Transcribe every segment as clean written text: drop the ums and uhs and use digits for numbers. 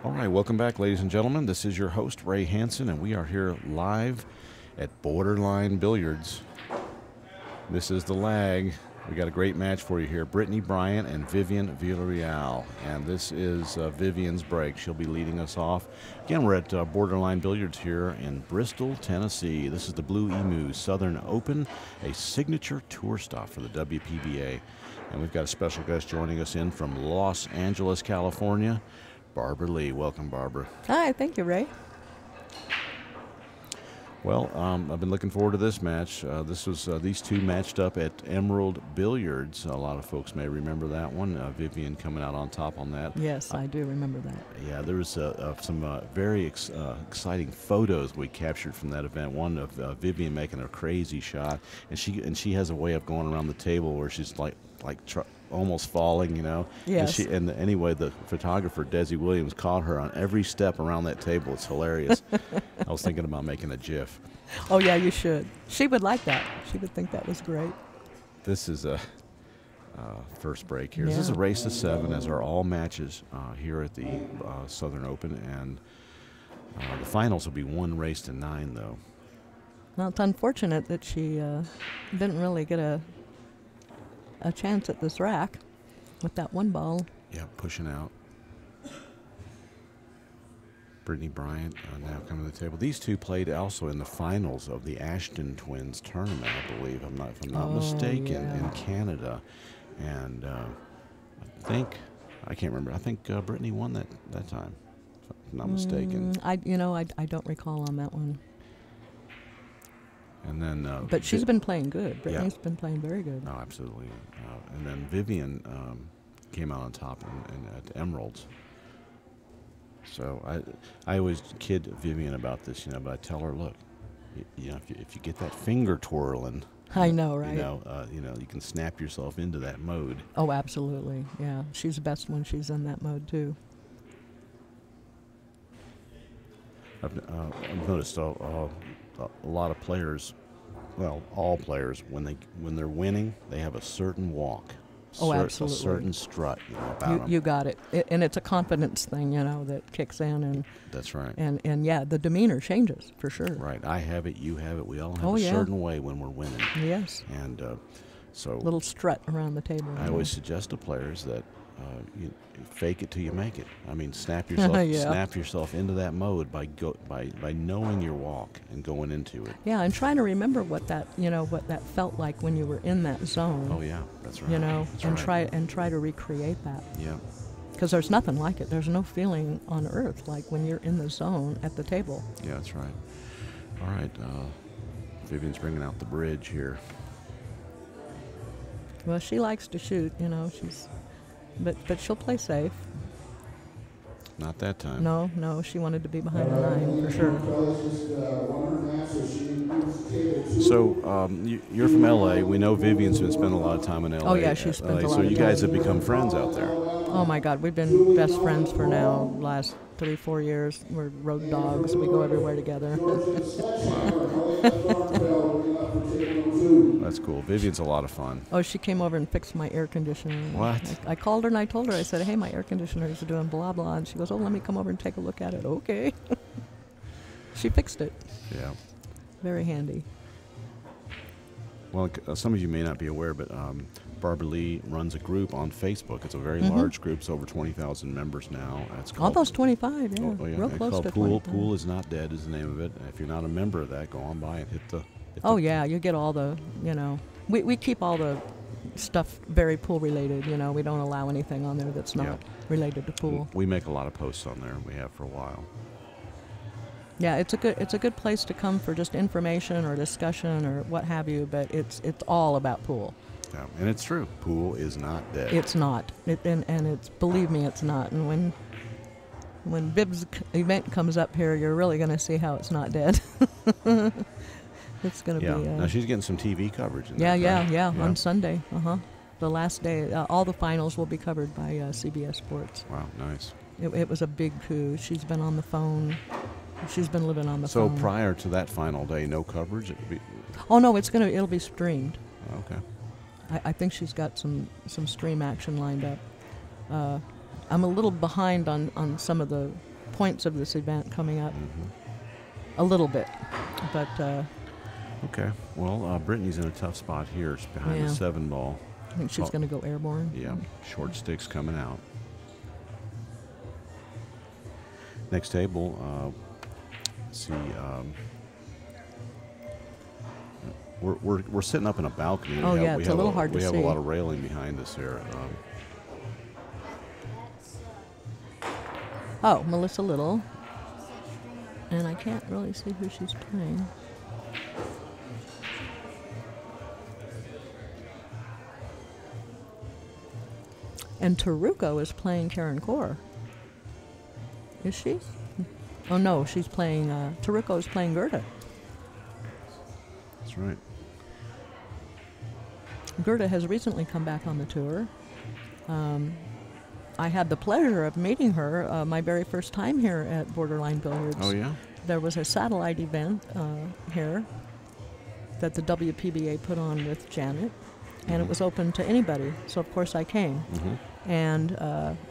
All right, welcome back, ladies and gentlemen. This is your host, Ray Hansen, and we are here live at Borderline Billiards. This is the lag. We got a great match for you here. Brittany Bryant and Vivian Villarreal. And this is Vivian's break. She'll be leading us off. Again, we're at Borderline Billiards here in Bristol, Tennessee. This is the Blue Emu Southern Open, a signature tour stop for the WPBA. And we've got a special guest joining us in from Los Angeles, California, Barbara Lee. Welcome, Barbara. Hi, thank you, Ray. Well, I've been looking forward to this match. These two matched up at Emerald Billiards. A lot of folks may remember that one. Vivian coming out on top on that. Yes, I do remember that. Yeah, there was some very exciting photos we captured from that event. One of Vivian making a crazy shot, and she has a way of going around the table where she's almost falling, you know. Yes. And anyway, the photographer, Desi Williams, caught her on every step around that table. It's hilarious. I was thinking about making a GIF. Oh, yeah, you should. She would like that. She would think that was great. This is a first break here. Yeah. This is a race to 7, as are all matches here at the Southern Open. And the finals will be 1 race to 9, though. Well, it's unfortunate that she didn't really get a chance at this rack with that one ball. Yeah, pushing out. Brittany Bryant now coming to the table. These two played also in the finals of the Ashton Twins tournament, I believe, if I'm not mistaken, yeah. in Canada. And I can't remember. I think Brittany won that time, if I'm not mistaken. I don't recall on that one. And then, but she's been playing good. Brittany's been playing very good. Oh, absolutely. And then Vivian came out on top at Emeralds. So I always kid Vivian about this, but I tell her, look, if you get that finger twirling, I know, right? You can snap yourself into that mode. Oh, absolutely. Yeah, she's best when she's in that mode too. I've noticed a lot of players, well, all players, when they're winning, they have a certain walk. Oh, absolutely. A certain strut, about them. You got it. And it's a confidence thing, that kicks in. And that's right. And yeah, the demeanor changes, for sure. Right. I have it, you have it. We all have a certain way when we're winning. Yes. And so... little strut around the table. I always suggest to players that you fake it till you make it. I mean, snap yourself into that mode by knowing your walk and going into it. Yeah, and trying to remember what that felt like when you were in that zone. Oh yeah, that's right. That's and try to recreate that. Yeah. Because there's nothing like it. There's no feeling on earth like when you're in the zone at the table. Yeah, that's right. All right, Vivian's bringing out the bridge here. Well, she likes to shoot. But she'll play safe. Not that time. No, she wanted to be behind the 9 for sure. So you're from L.A. We know Vivian's been spending a lot of time in L.A. Oh yeah, she's spent a lot of time. So you guys have become friends out there. Oh my God, we've been best friends for now last 3-4 years. We're road dogs. We go everywhere together. That's cool. Vivian's a lot of fun. Oh, she came over and fixed my air conditioner. What? I called her and I told her, I said, hey, my air conditioner is doing blah, blah. And she goes, oh, let me come over and take a look at it. Okay. She fixed it. Yeah. Very handy. Well, some of you may not be aware, but Barbara Lee runs a group on Facebook. It's a very large group. It's over 20,000 members now. It's called, almost 25, yeah. Oh, yeah. Real close to 25. Pool is Not Dead is the name of it. If you're not a member of that, go on by and hit the... Yeah, you get all the, we keep all the stuff very pool related, we don't allow anything on there that's not related to pool. We make a lot of posts on there, and we have for a while. Yeah, it's a good place to come for just information or discussion or what have you, but it's all about pool. Yeah, and it's true. Pool is not dead. It's not. And it's, believe me, it's not. And when Bib's event comes up here, you're really going to see how it's not dead. It's going to be... now she's getting some TV coverage. Yeah, on Sunday. The last day. All the finals will be covered by CBS Sports. Wow, nice. It was a big coup. She's been on the phone. She's been living on the phone. So prior to that final day, no coverage? Oh, no, it'll be streamed. Okay. I think she's got some stream action lined up. I'm a little behind on some of the points of this event coming up a little bit. But okay. Well, Brittany's in a tough spot here. It's behind the 7 ball. I think she's going to go airborne. Yeah, short sticks coming out. Next table, let's see. We're sitting up in a balcony. Oh, yeah, it's a little hard to see. We have a lot of railing behind us here. Oh, Melissa Little. And I can't really see who she's playing. And Taruko is playing Karen Kaur. Is she? Oh, no, she's playing, Taruko is playing Gerda. That's right. Gerda has recently come back on the tour. I had the pleasure of meeting her my very first time here at Borderline Billiards. Oh, yeah? There was a satellite event here that the WPBA put on with Janet, and it was open to anybody. So, of course, I came. And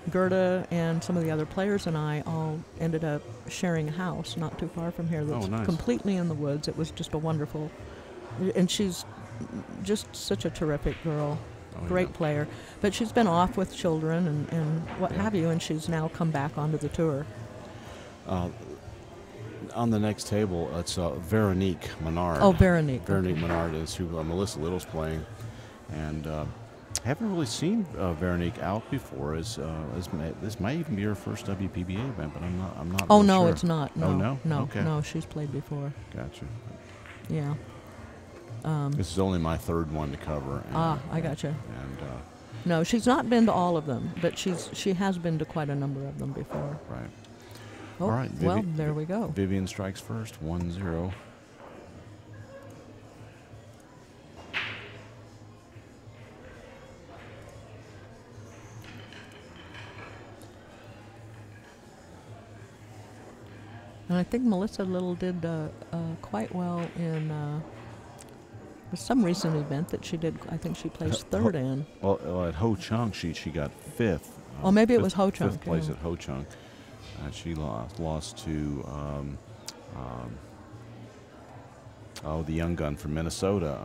Gerda and some of the other players and I all ended up sharing a house not too far from here that's completely in the woods. It was just a wonderful... And she's just such a terrific girl. Great player. But she's been off with children and what have you, and she's now come back onto the tour. On the next table, it's Veronique Menard. Oh, Veronique. Veronique Menard is who Melissa Little's playing. And haven't really seen Veronique out before. This might even be her first WPBA event, but I'm not Oh, real no, sure. it's not. No, oh, no? No, okay. no, she's played before. Gotcha. Yeah. This is only my third one to cover. And, I gotcha. And no, she's not been to all of them, but she has been to quite a number of them before. right. Oh, All right. well, there we go. Vivian strikes first, 1-0. And I think Melissa Little did quite well in some recent event that she did. I think she placed third in. Well, at Ho Chung, she got 5th. Oh, maybe it was Ho Chung. 5th place at Ho Chung. She lost to the young gun from Minnesota.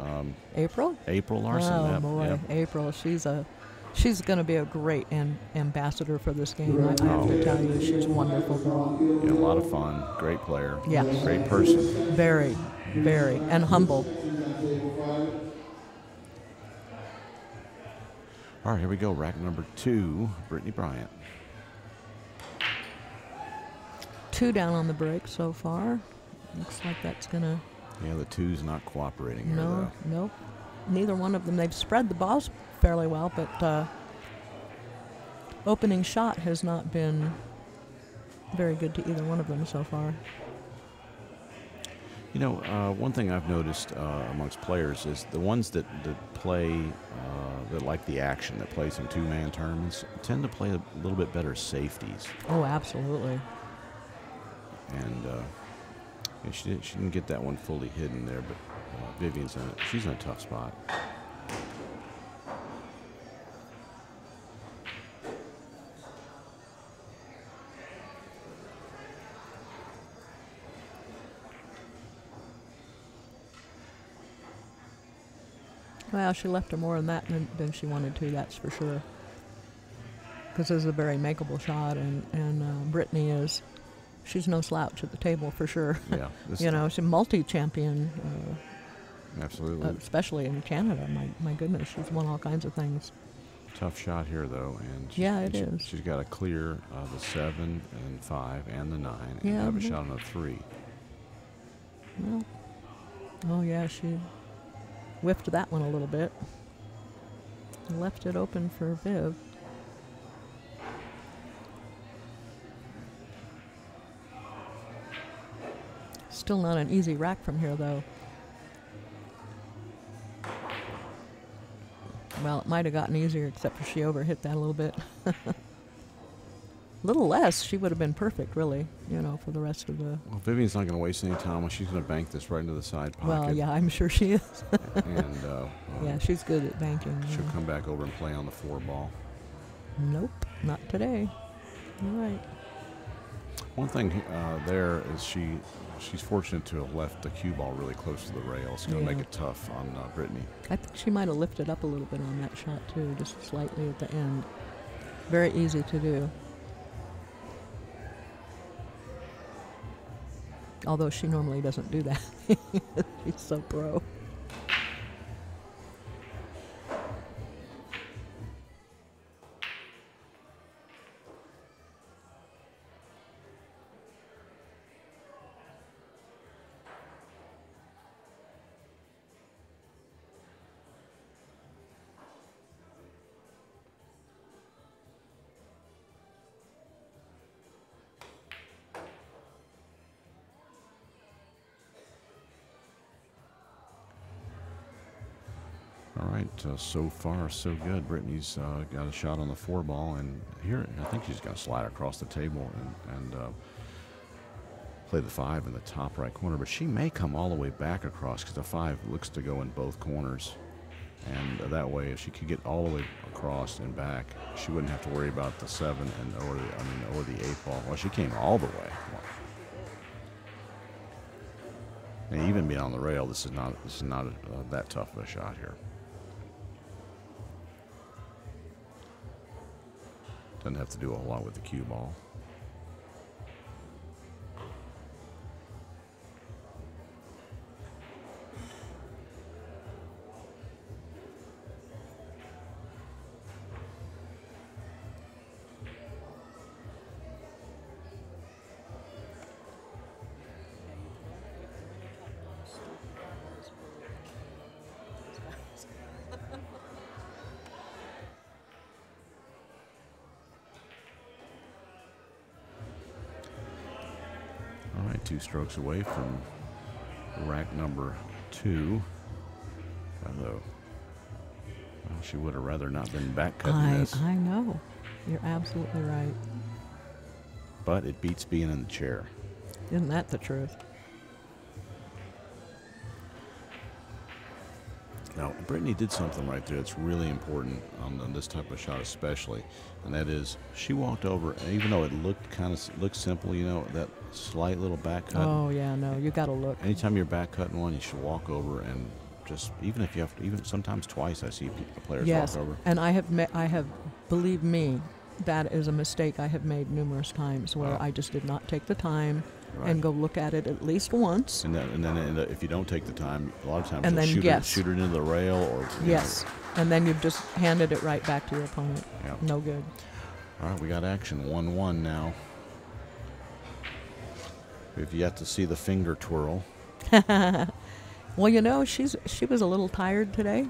April? April Larson. Oh, boy. April. She's going to be a great ambassador for this game. I have to tell you, she's a wonderful girl. Yeah, a lot of fun. Great player. Yeah. Great person. Very, very. And humble. All right, here we go. Rack number 2, Brittany Bryant. 2 down on the break so far. Looks like that's going to... Yeah, the 2's not cooperating here, No, though. nope. Neither one of them. They've spread the balls fairly well, but opening shot has not been very good to either one of them so far. You know, one thing I've noticed amongst players is the ones that play, that like the action, that plays in 2-man tournaments, tend to play a little bit better safeties. Oh, absolutely. And yeah, she didn't get that one fully hidden there, but Vivian's she's in a tough spot. Well, she left her more than that than she wanted to, that's for sure. Because this is a very makeable shot, and Brittany she's no slouch at the table for sure. Yeah. You know, she's a multi-champion. Absolutely. Especially in Canada. My goodness, she's won all kinds of things. Tough shot here, though. And it is. She's got to clear the 7 and 5 and the 9 and Yeah, have a shot on a 3. Well, oh yeah, she whiffed that one a little bit. Left it open for Viv. Still not an easy rack from here, though. Well, it might have gotten easier, except for she overhit that a little bit. A little less, she would have been perfect, really, you know, for the rest of the... Well, Vivian's not going to waste any time. She's going to bank this right into the side pocket. Well, yeah, I'm sure she is. And yeah, she's good at banking. She'll come back over and play on the 4 ball. Nope, not today. All right. One thing there is she's fortunate to have left the cue ball really close to the rail. It's going to make it tough on Brittany. I think she might have lifted up a little bit on that shot too, just slightly at the end. Very easy to do. Although she normally doesn't do that. She's so pro. All right, so far so good. Brittany's got a shot on the 4-ball, and here I think she's going to slide across the table and play the 5 in the top right corner. But she may come all the way back across because the 5 looks to go in both corners, and that way, if she could get all the way across and back, she wouldn't have to worry about the 7 or the 8-ball. Well, she came all the way. And even being on the rail, this is not that tough of a shot here. Doesn't have to do a whole lot with the cue ball. All right, 2 strokes away from rack number 2. Although, well, she would have rather not been back cutting this. I know. You're absolutely right. But it beats being in the chair. Isn't that the truth? Now, Brittany did something right there that's really important on this type of shot especially, and that is she walked over, and even though it looked simple, you know, that slight little back cut. Oh, yeah, no, you got to look. Anytime you're back cutting one, you should walk over and just, even if you have to, even sometimes twice I see players walk over. And I have, believe me, that is a mistake I have made numerous times where I just did not take the time and go look at it at least once. And then if you don't take the time, a lot of times and you'll then shoot it into the rail or and then you've just handed it right back to your opponent. Yeah. No good. All right, we got action 1-1 now. We've yet to see the finger twirl. Well, you know, she was a little tired today.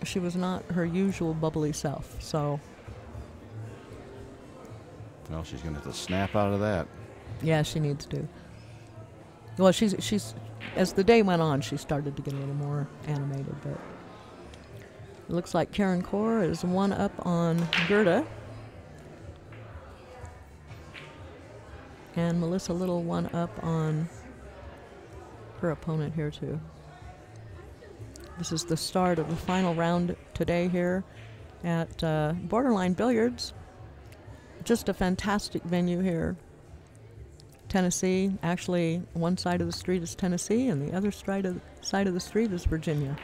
She was not her usual bubbly self, so. Well, she's going to have to snap out of that. Yeah, she needs to. Well, she's as the day went on, she started to get a little more animated, but it looks like Karen Kaur is 1 up on Gerda. And Melissa Little 1 up on her opponent here too. This is the start of the final round today here at Borderline Billiards. Just a fantastic venue here. Tennessee, actually one side of the street is Tennessee and the other side of the street is Virginia.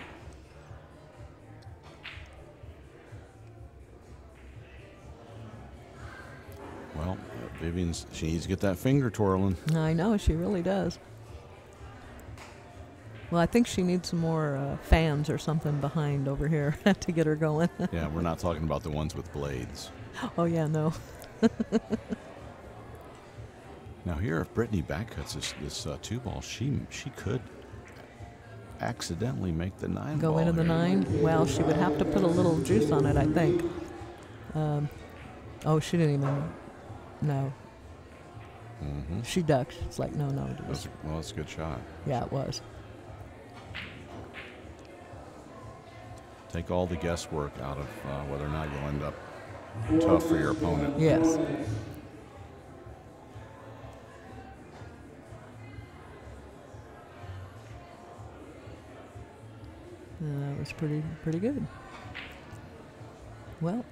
Well, she needs to get that finger twirling. I know, she really does. Well, I think she needs some more fans or something behind over here to get her going. Yeah, we're not talking about the ones with blades. Oh, yeah, no. Now here, if Brittany backcuts this 2-ball, she could accidentally make the 9-ball. Go into the 9? Well, she would have to put a little juice on it, I think. Oh, she didn't even. No. Mm-hmm. She ducked. It's like, no. Well, it's a good shot. Yeah, it was. Take all the guesswork out of whether or not you'll end up tough for your opponent. Yes. That was pretty good. Well,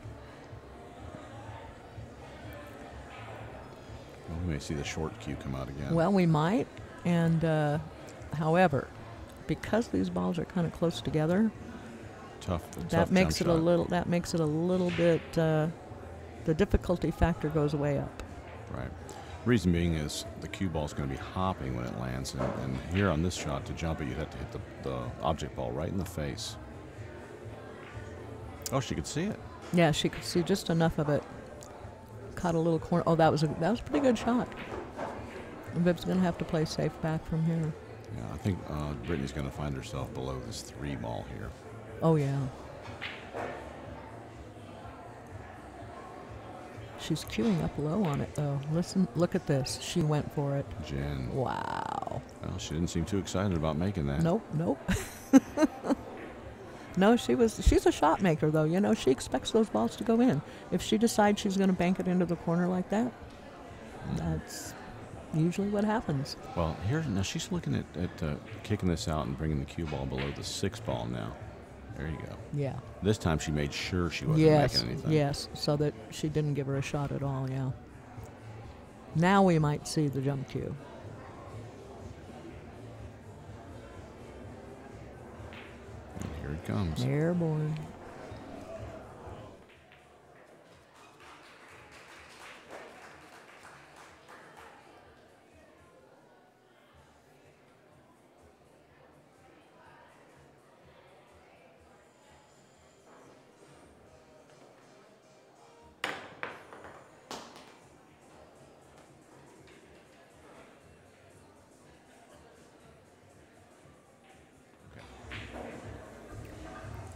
Well, we may see the short cue come out again. Well, we might. And however, because these balls are kind of close together, tough that makes jump it a shot. little. That makes it a little bit. The difficulty factor goes way up. Right. Reason being is the cue ball is going to be hopping when it lands, and here on this shot, to jump it, you'd have to hit the object ball right in the face. Oh, she could see it. Yeah, she could see just enough of it. Caught a little corner. Oh, that was a pretty good shot. Viv's going to have to play safe back from here. Yeah, I think Brittany's going to find herself below this 3 ball here. Oh, yeah. She's queuing up low on it, though. Listen, look at this. She went for it. Jen. Wow. Well, she didn't seem too excited about making that. Nope. No, she's a shot maker, though. You know, she expects those balls to go in. If she decides she's going to bank it into the corner like that, that's usually what happens. Well, now she's looking at kicking this out and bringing the cue ball below the 6 ball now. There you go. Yeah. This time she made sure she wasn't making anything. Yes, so that she didn't give her a shot at all, yeah. Now we might see the jump cue. And here it comes. Airborne.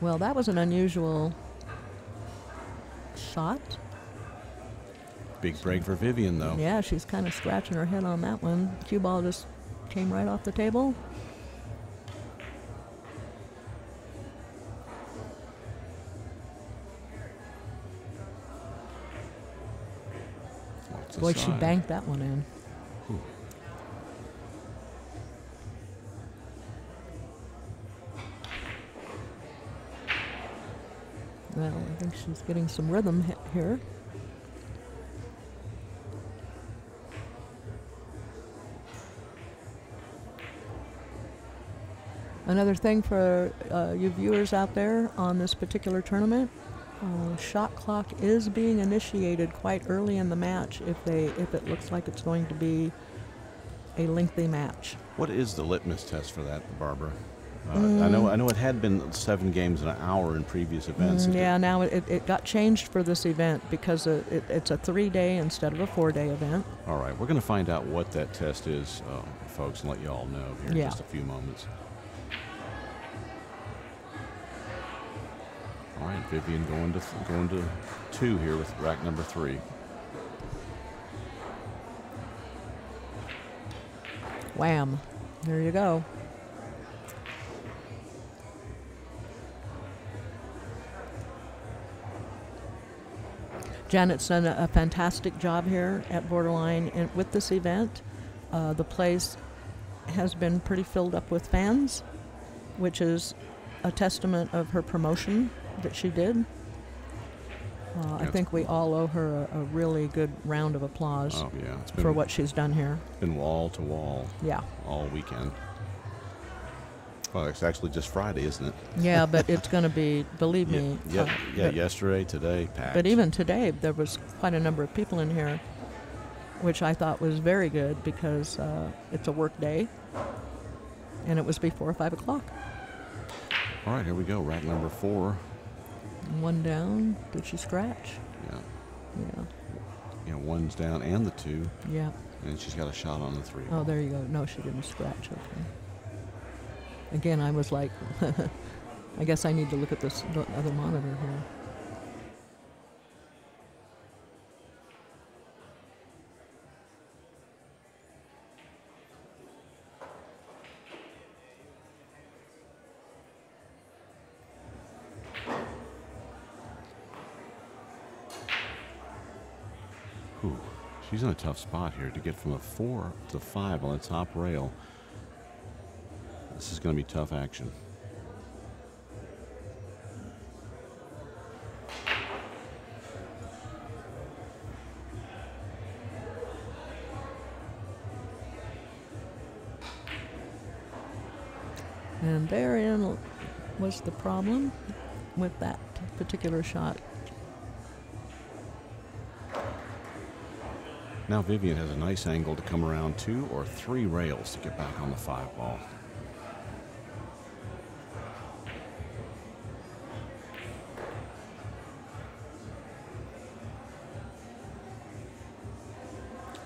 Well, that was an unusual shot. Big break for Vivian, though. Yeah, she's kind of scratching her head on that one. Cue ball just came right off the table. Boy, she banked that one in. Ooh. Well, I think she's getting some rhythm here. Another thing for you viewers out there on this particular tournament, shot clock is being initiated quite early in the match if it looks like it's going to be a lengthy match. What is the litmus test for that, Barbara? I know it had been 7 games in an hour in previous events. Yeah, now it got changed for this event because it's a 3-day instead of a 4-day event. All right, we're going to find out what that test is, folks, and let you all know here in just a few moments. All right, Vivian going to 2 here with rack number 3. Wham! There you go. Janet's done a fantastic job here at Borderline and with this event. The place has been pretty filled up with fans, which is a testament of her promotion that she did. I think we all owe her a really good round of applause for what she's done here. It's been wall to wall all weekend. Well, it's actually just Friday, isn't it? Yeah, but it's going to be, believe me. Yesterday, today, packed. But even today, there was quite a number of people in here, which I thought was very good because it's a work day, and it was before 5 o'clock. All right, here we go. Rack number 4. 1 down. Did she scratch? Yeah. Yeah. Yeah, 1's down and the 2. Yeah. And she's got a shot on the 3. Oh, there you go. No, she didn't scratch. Okay. Again, I was like, I guess I need to look at this other monitor here. Whew. She's in a tough spot here to get from a 4 to 5 on the top rail. This is going to be tough action. And therein was the problem with that particular shot. Now Vivian has a nice angle to come around 2 or 3 rails to get back on the 5 ball.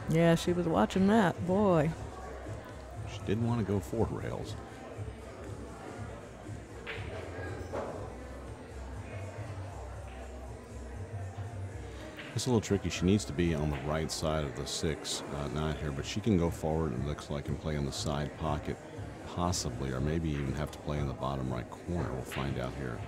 Yeah, she was watching that. Boy. She didn't want to go 4 rails. It's a little tricky. She needs to be on the right side of the 6, 9 here, but she can go forward, it looks like, and play in the side pocket, possibly, or maybe even have to play in the bottom right corner. We'll find out here.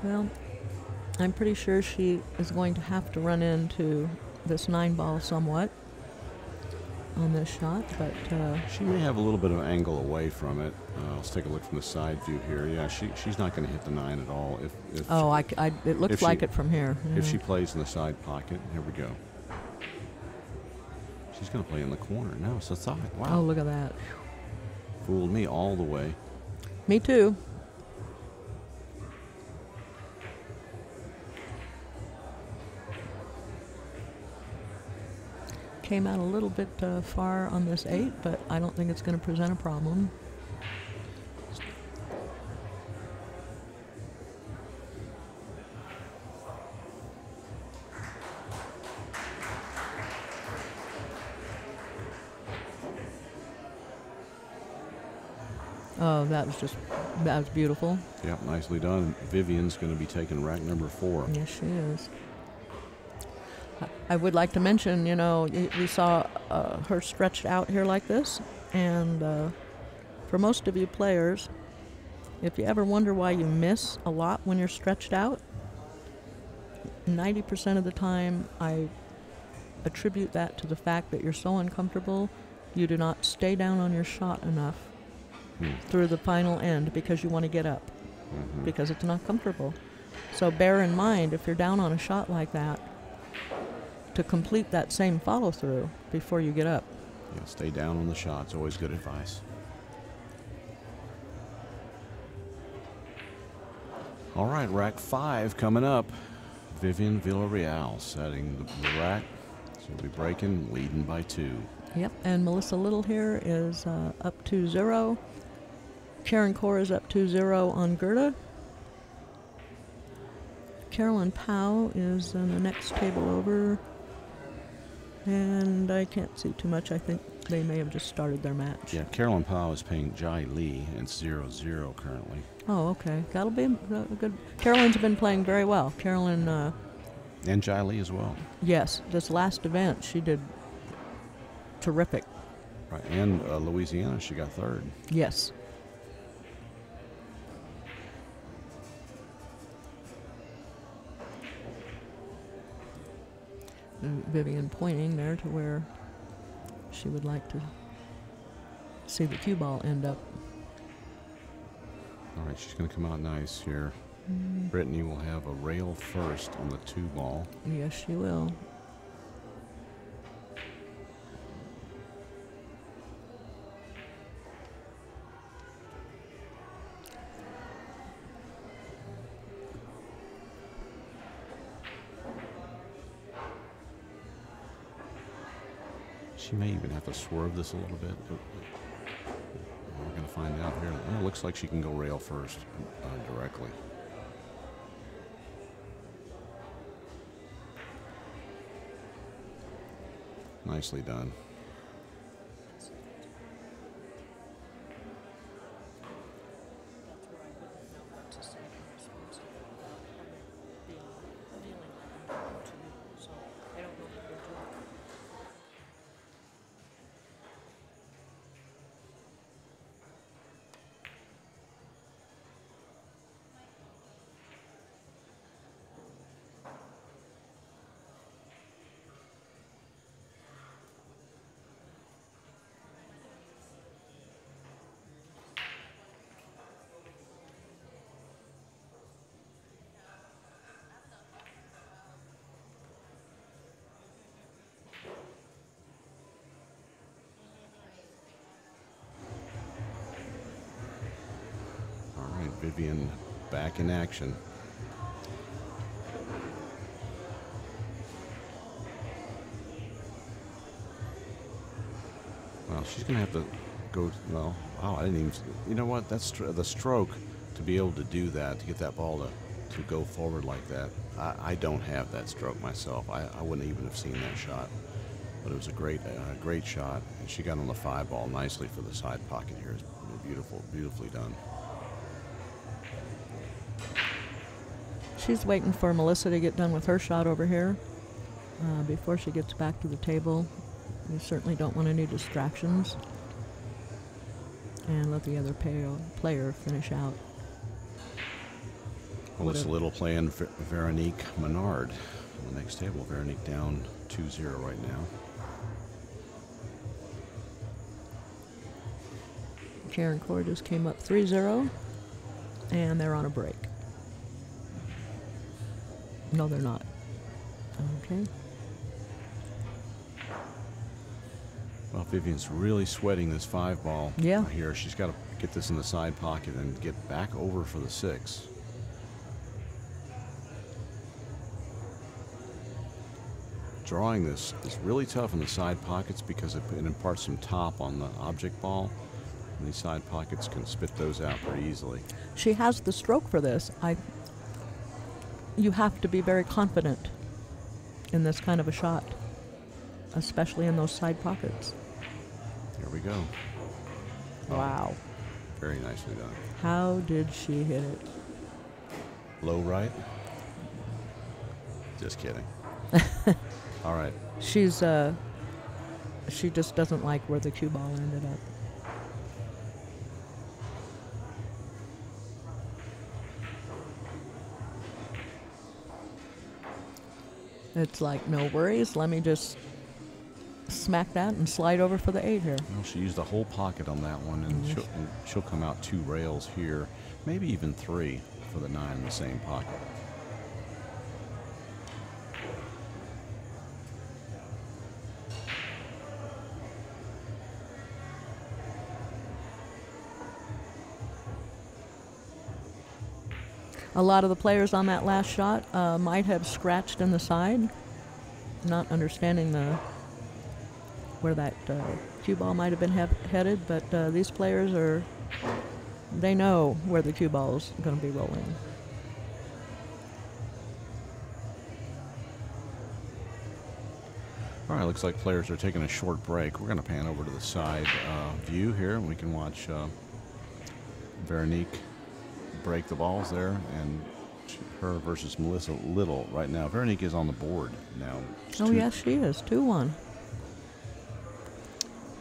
Well, I'm pretty sure she is going to have to run into this 9 ball somewhat on this shot, but she may have a little bit of angle away from it. Let's take a look from the side view here. Yeah, she's not going to hit the 9 at all. It looks like it from here. Yeah. If she plays in the side pocket, here we go. She's going to play in the corner. No, it's the side. Wow. Oh, look at that. Fooled me all the way. Me too. Came out a little bit far on this 8, but I don't think it's going to present a problem. Oh, that was beautiful. Yep, nicely done. Vivian's going to be taking rack number 4. Yes, she is. I would like to mention, we saw her stretched out here like this, and for most of you players, if you ever wonder why you miss a lot when you're stretched out, 90% of the time I attribute that to the fact that you're so uncomfortable, you do not stay down on your shot enough through the final end because you want to get up, because it's not comfortable. So bear in mind, if you're down on a shot like that, to complete that same follow-through before you get up. Yeah, stay down on the shot. It's always good advice. All right, rack 5 coming up. Vivian Villarreal setting the rack. So we'll be breaking, leading by 2. Yep, and Melissa Little here is up 2-0. Karen Core is up 2-0 on Gerda. Carolyn Powell is in the next table over. And I can't see too much. I think they may have just started their match. Yeah, Carolyn Powell is playing Jai Lee, and it's 0-0 currently. Oh, okay. That'll be a good... Carolyn's been playing very well. Carolyn... and Jai Lee as well. Yes, this last event she did terrific. Right, and Louisiana, she got 3rd. Yes. Vivian pointing there to where she would like to see the cue ball end up. All right, she's going to come out nice here. Brittany will have a rail first on the 2 ball. Yes, she will. She may even have to swerve this a little bit. We're going to find out here. Oh, it looks like she can go rail first directly. Nicely done. Vivian back in action. Well, she's going to have to go, well, wow, I didn't even, you know what, that's the stroke to be able to do that, to get that ball to go forward like that. I don't have that stroke myself. I wouldn't even have seen that shot. But it was a great shot, and she got on the 5-ball nicely for the side pocket here. It's beautifully done. She's waiting for Melissa to get done with her shot over here before she gets back to the table. You certainly don't want any distractions, and let the other player finish out. Melissa Little playing Veronique Menard on the next table. Veronique down 2-0 right now. Karen Core just came up 3-0, and they're on a break. No, they're not. Okay. Well, Vivian's really sweating this 5-ball Yeah. here. She's got to get this in the side pocket and get back over for the 6. Drawing this is really tough in the side pockets because it imparts some top on the object ball. And these side pockets can spit those out pretty easily. She has the stroke for this. You have to be very confident in this kind of a shot, especially in those side pockets. Here we go. Wow. Very nicely done. How did she hit it? Low right? Just kidding. All right. She just doesn't like where the cue ball ended up. It's like, no worries, let me just smack that and slide over for the 8 here. Well, she used the whole pocket on that one, and she'll come out 2 rails here, maybe even 3 for the 9 in the same pocket. A lot of the players on that last shot might have scratched in the side, not understanding where that cue ball might have been headed, but these players they know where the cue ball is going to be rolling. All right, looks like players are taking a short break. We're going to pan over to the side view here, and we can watch Veronique break the balls there, and her versus Melissa Little right now. Veronique is on the board now. Oh, yes, she is. 2-1.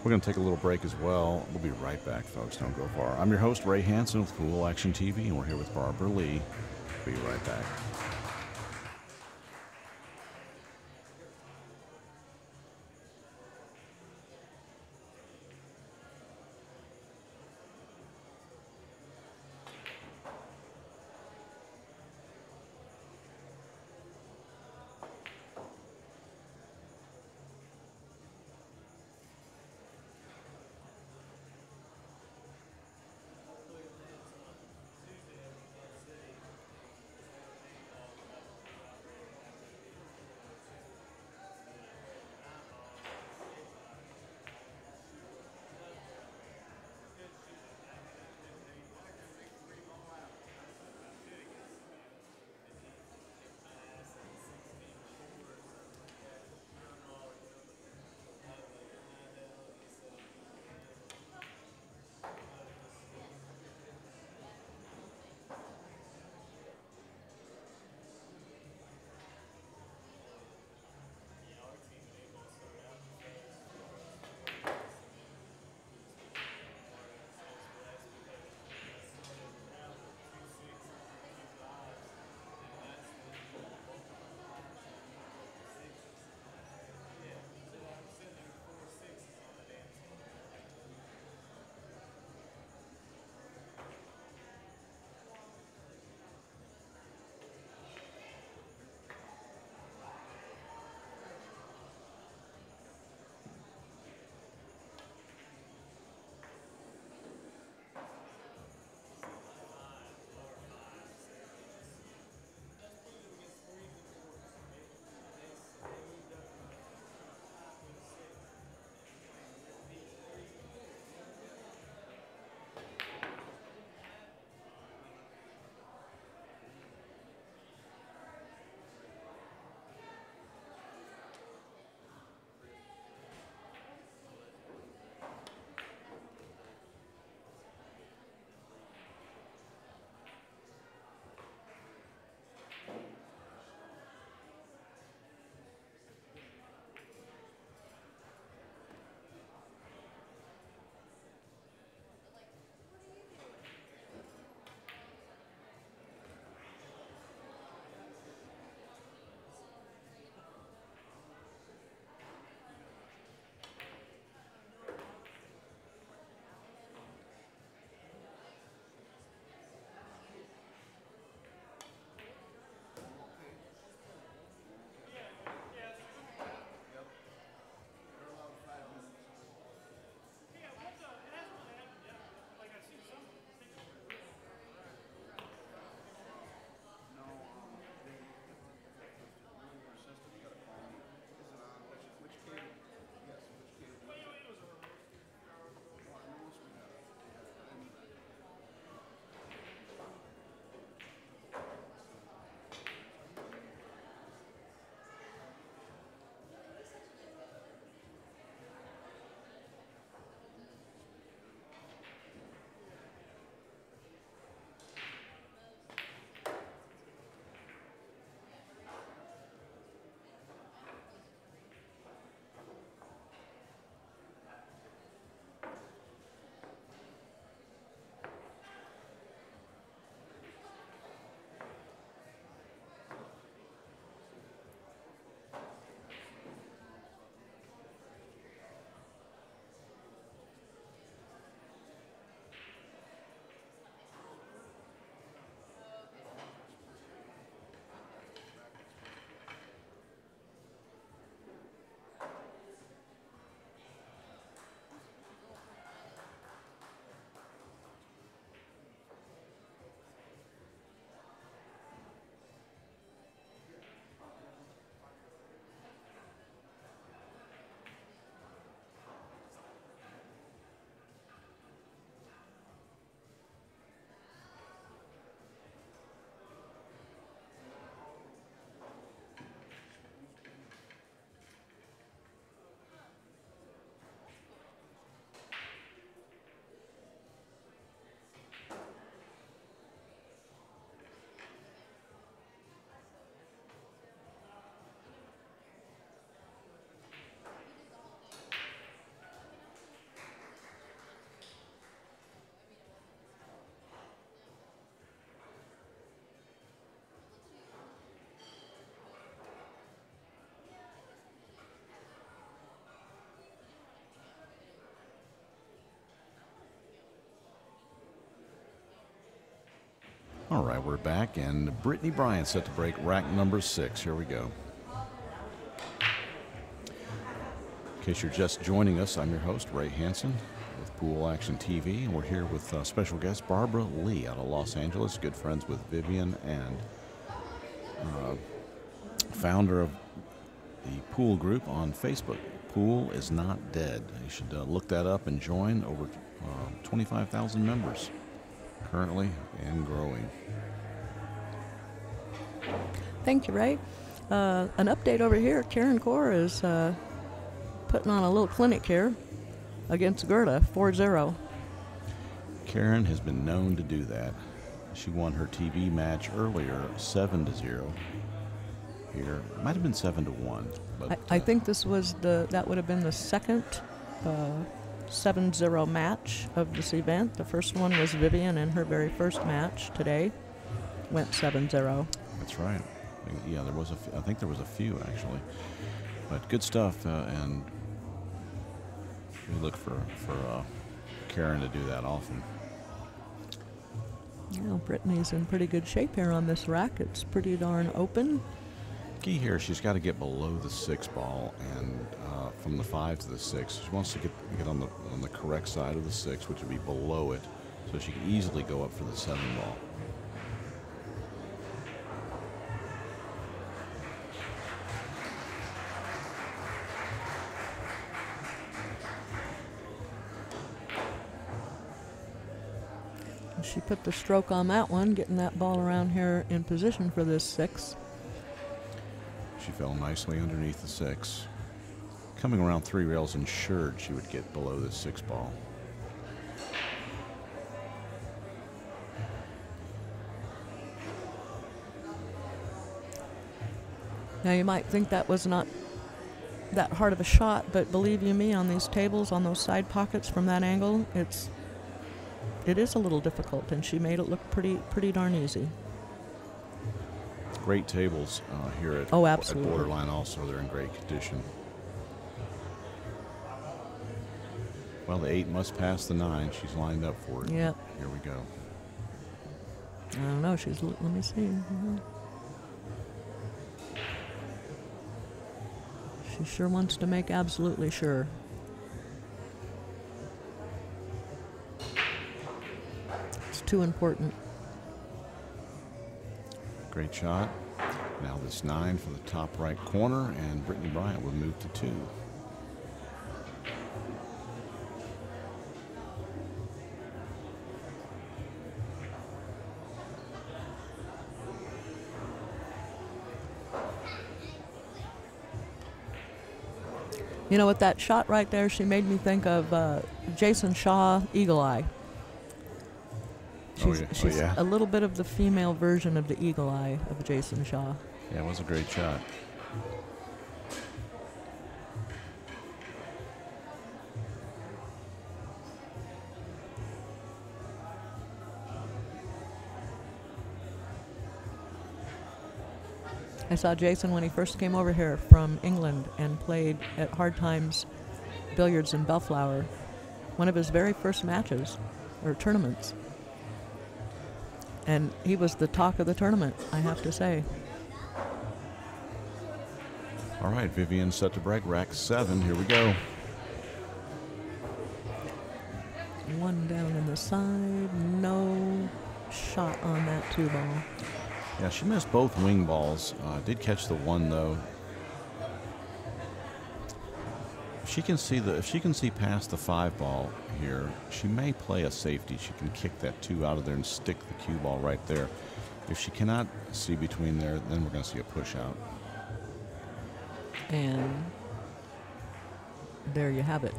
We're going to take a little break as well. We'll be right back, folks. Don't go far. I'm your host, Ray Hansen with Pool Action TV, and we're here with Barbara Lee. Be right back. All right, we're back, and Brittany Bryant set to break rack number 6. Here we go. In case you're just joining us, I'm your host, Ray Hansen, with Pool Action TV, and we're here with special guest Barbara Lee out of Los Angeles, good friends with Vivian and founder of the Pool group on Facebook. Pool is not dead. You should look that up and join. Over 25,000 members currently and growing. Thank you, Ray. An update over here. Karen Core is putting on a little clinic here against Gerda, 4-0. Karen has been known to do that. She won her TV match earlier, 7-0. Here, it might have been 7-1. But I think this was that would have been the second 7-0 match of this event. The first one was Vivian in her very first match today. Went 7-0. That's right. Yeah, there was I think there was a few actually, but good stuff. And we look for Karen to do that often. Yeah, Brittany's in pretty good shape here on this rack. It's pretty darn open. Key here, she's got to get below the 6 ball, and from the 5 to the 6. She wants to get on the correct side of the 6, which would be below it, so she can easily go up for the 7 ball. She put the stroke on that one, getting that ball around here in position for this 6. She fell nicely underneath the 6. Coming around 3 rails, ensured she would get below the 6 ball. Now you might think that was not that hard of a shot, but believe you me, on these tables, on those side pockets from that angle, it is a little difficult, and she made it look pretty darn easy. Great tables here at, absolutely. At Borderline also. They're in great condition. Well, the 8 must pass the 9. She's lined up for it. Yep. Here we go. I don't know. Let me see. She sure wants to make absolutely sure. It's too important. Great shot. Now this 9 for the top right corner, and Brittany Bryant will move to 2. You know, with that shot right there, she made me think of Jason Shaw, Eagle Eye. She's a little bit of the female version of the Eagle Eye of Jason Shaw. Yeah, it was a great shot. I saw Jason when he first came over here from England and played at Hard Times Billiards in Bellflower. One of his very first matches, or tournaments. And he was the talk of the tournament, I have to say. All right, Vivian set to break rack 7. Here we go. One down in the side, no shot on that 2 ball. Yeah, she missed both wing balls. Did catch the 1 though. If she can see past the 5 ball here, she may play a safety. She can kick that 2 out of there and stick the cue ball right there. If she cannot see between there, then we're going to see a push out. And there you have it.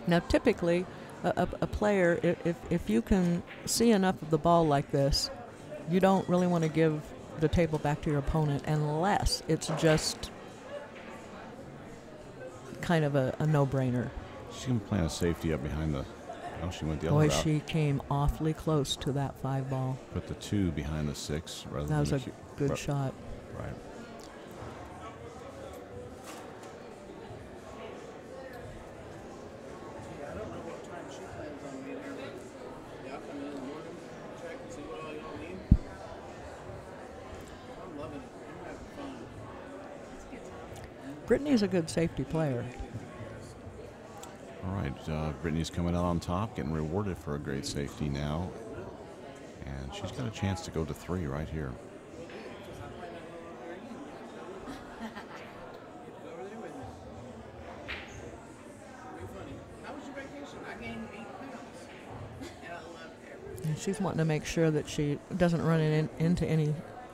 Now, typically, a player, if you can see enough of the ball like this, you don't really want to give the table back to your opponent unless it's just kind of a no-brainer. She can plant a safety up behind the... Oh, she went the other Boy, route. she came awfully close to that 5 ball. Put the 2 behind the 6 rather That than was a good shot. Right. Brittany's a good safety player. All right, Brittany's coming out on top, getting rewarded for a great safety now. And she's got a chance to go to 3 right here. And she's wanting to make sure that she doesn't run into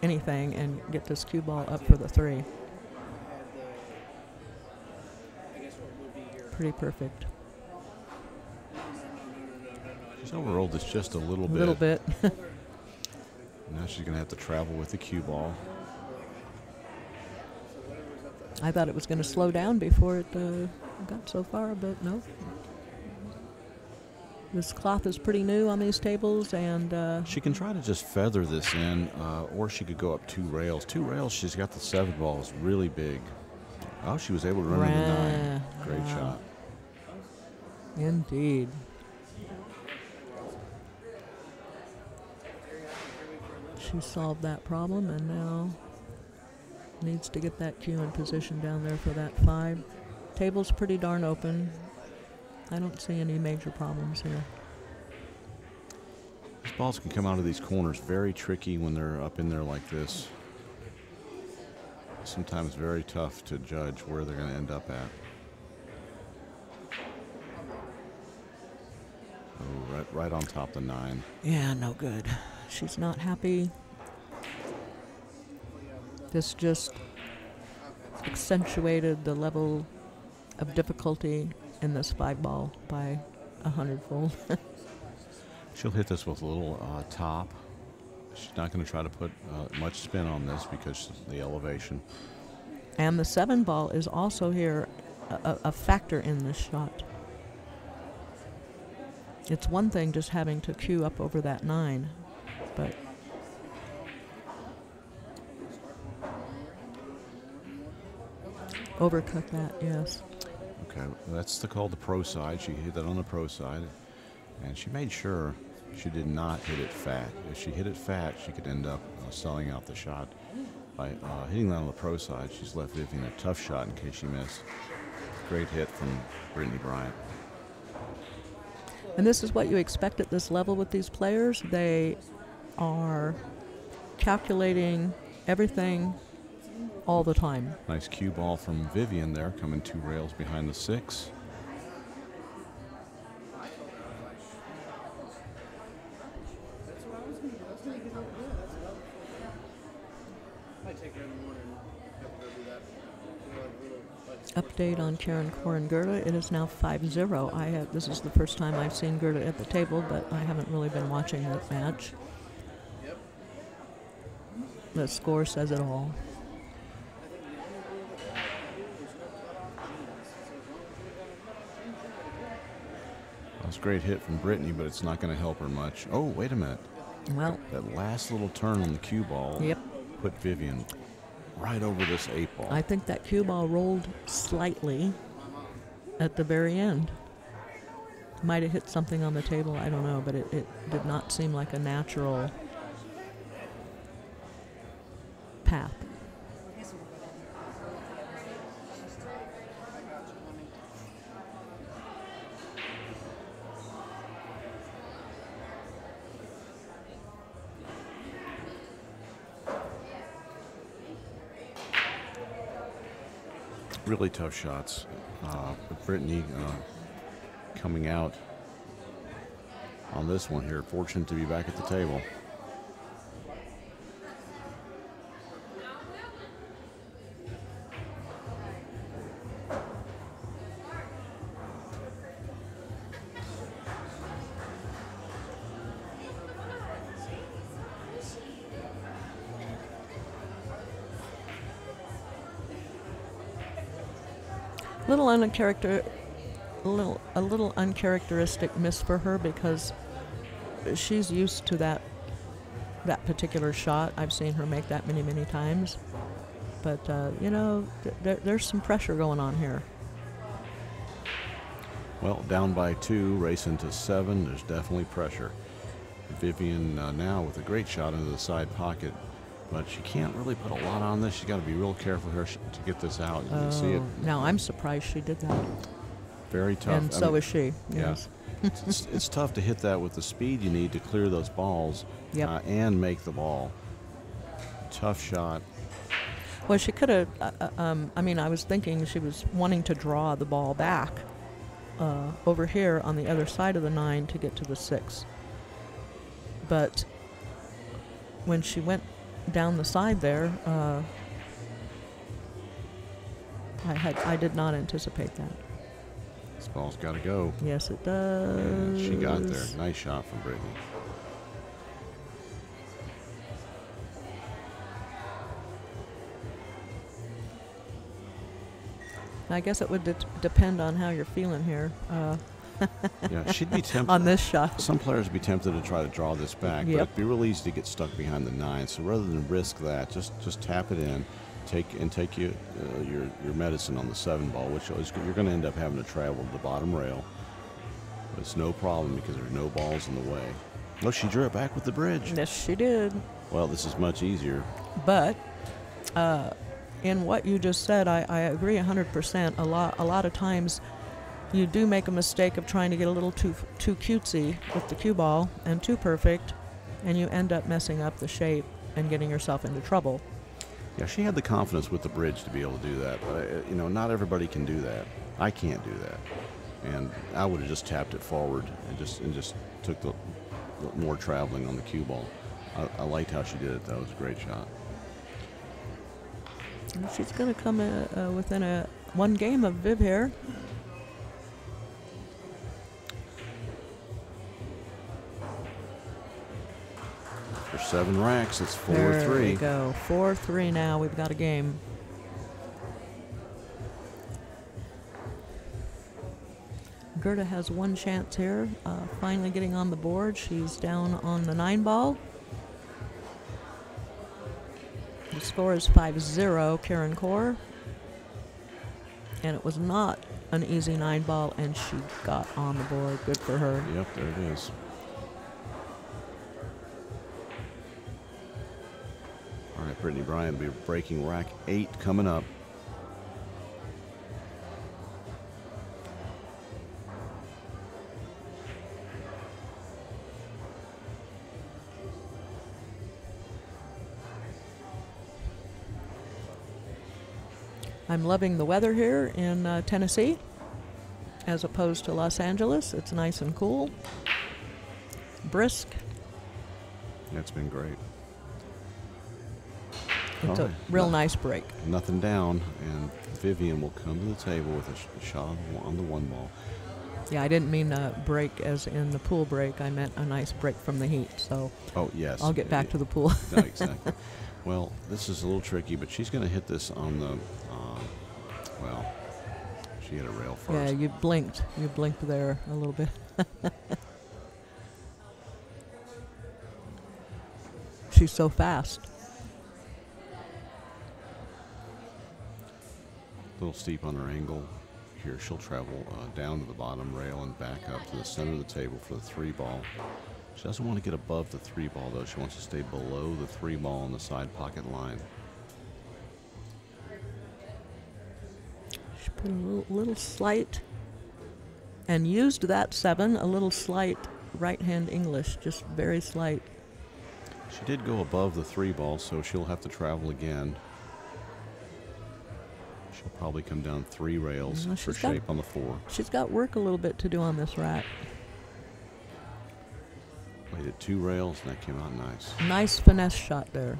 anything and get this cue ball up for the 3. Pretty perfect. She's overrolled this just a little bit. A little bit. Now she's going to have to travel with the cue ball. I thought it was going to slow down before it got so far, but no. This cloth is pretty new on these tables, and she can try to just feather this in, or she could go up 2 rails. 2 rails, she's got the 7 ball is really big. Oh, she was able to run into 9. Great shot. Indeed. She solved that problem and now needs to get that cue in position down there for that 5. Table's pretty darn open. I don't see any major problems here. These balls can come out of these corners very tricky when they're up in there like this. Sometimes very tough to judge where they're going to end up at. Oh, right on top of the 9. Yeah, no good. She's not happy. This just accentuated the level of difficulty in this 5 ball by 100-fold. She'll hit this with a little top. She's not going to try to put much spin on this because of the elevation. And the 7 ball is also here a factor in this shot. It's one thing just having to cue up over that 9, but overcut that, yes. Okay, that's called the pro side. She hit that on the pro side, and she made sure she did not hit it fat. If she hit it fat, she could end up selling out the shot. By hitting that on the pro side, she's left Vivian a tough shot in case she missed. Great hit from Brittany Bryant. And this is what you expect at this level with these players. They are calculating everything all the time. Nice cue ball from Vivian there, coming 2 rails behind the 6. Update on Karen Koren-Gerda. It is now 5-0. This is the first time I've seen Gerda at the table, but I haven't really been watching that match. The score says it all. That's a great hit from Brittany, but it's not going to help her much. Oh, wait a minute. Well, that last little turn on the cue ball put Vivian right over this 8 ball. I think that cue ball rolled slightly at the very end. Might have hit something on the table, I don't know, but it did not seem like a natural path. Really tough shots. With Brittany coming out on this one here. Fortunate to be back at the table. A little uncharacteristic miss for her because she's used to that particular shot. I've seen her make that many times. But, you know, there's some pressure going on here. Well, down by 2, racing to 7. There's definitely pressure. Vivian now with a great shot into the side pocket. But she can't really put a lot on this. She's got to be real careful here to get this out. You can see it. Now, I'm surprised she did that. Very tough. And so is she. Yes. Yeah. it's tough to hit that with the speed you need to clear those balls and make the ball. Tough shot. Well, she could have, I mean, I was thinking she was wanting to draw the ball back over here on the other side of the 9 to get to the 6. But when she went down the side there, I did not anticipate that. This ball's got to go. Yes, it does. Yeah, she got there. Nice shot from Brittany. I guess it would depend on how you're feeling here. Yeah, she'd be tempted. On this shot. Some players would be tempted to try to draw this back, but it'd be real easy to get stuck behind the 9. So rather than risk that, just tap it in, take your medicine on the 7 ball, which is you're going to end up having to travel to the bottom rail. But it's no problem because there's no balls in the way. Oh, she drew it back with the bridge. Yes, she did. Well, this is much easier. But in what you just said, I agree 100%. A lot of times you do make a mistake of trying to get a little too cutesy with the cue ball and too perfect, and you end up messing up the shape and getting yourself into trouble. Yeah, she had the confidence with the bridge to be able to do that, but not everybody can do that. I can't do that, and I would have just tapped it forward and just took the more traveling on the cue ball. I liked how she did it. That was a great shot. And she's going to come within one game of Viv here. For 7 racks, it's 4-3. There we go. 4-3 now. We've got a game. Gerda has one chance here, finally getting on the board. She's down on the 9 ball. The score is 5-0, Karen Kaur. And it was not an easy 9 ball, and she got on the board. Good for her. Yep, there it is. All right, Brittany Bryant will be breaking rack 8 coming up. I'm loving the weather here in Tennessee as opposed to Los Angeles. It's nice and cool, brisk. Yeah, it's been great. It's a real nice break. Nothing down, and Vivian will come to the table with a shot on the 1 ball. Yeah, I didn't mean a break as in the pool break. I meant a nice break from the heat. So oh, yes. I'll get back to the pool. No, exactly. Well, this is a little tricky, but she's going to hit this on the, well, she hit a rail first. Yeah, you blinked. You blinked there a little bit. She's so fast. A little steep on her angle. Here she'll travel down to the bottom rail and back up to the center of the table for the 3 ball. She doesn't want to get above the 3 ball, though. She wants to stay below the 3 ball on the side pocket line. She put a little slight and used that 7, a little slight right-hand English, just very slight. She did go above the 3 ball, so she'll have to travel again. She'll probably come down 3 rails for shape on the 4. She's got work a little bit to do on this rack. Played at 2 rails, and that came out nice. Nice finesse shot there.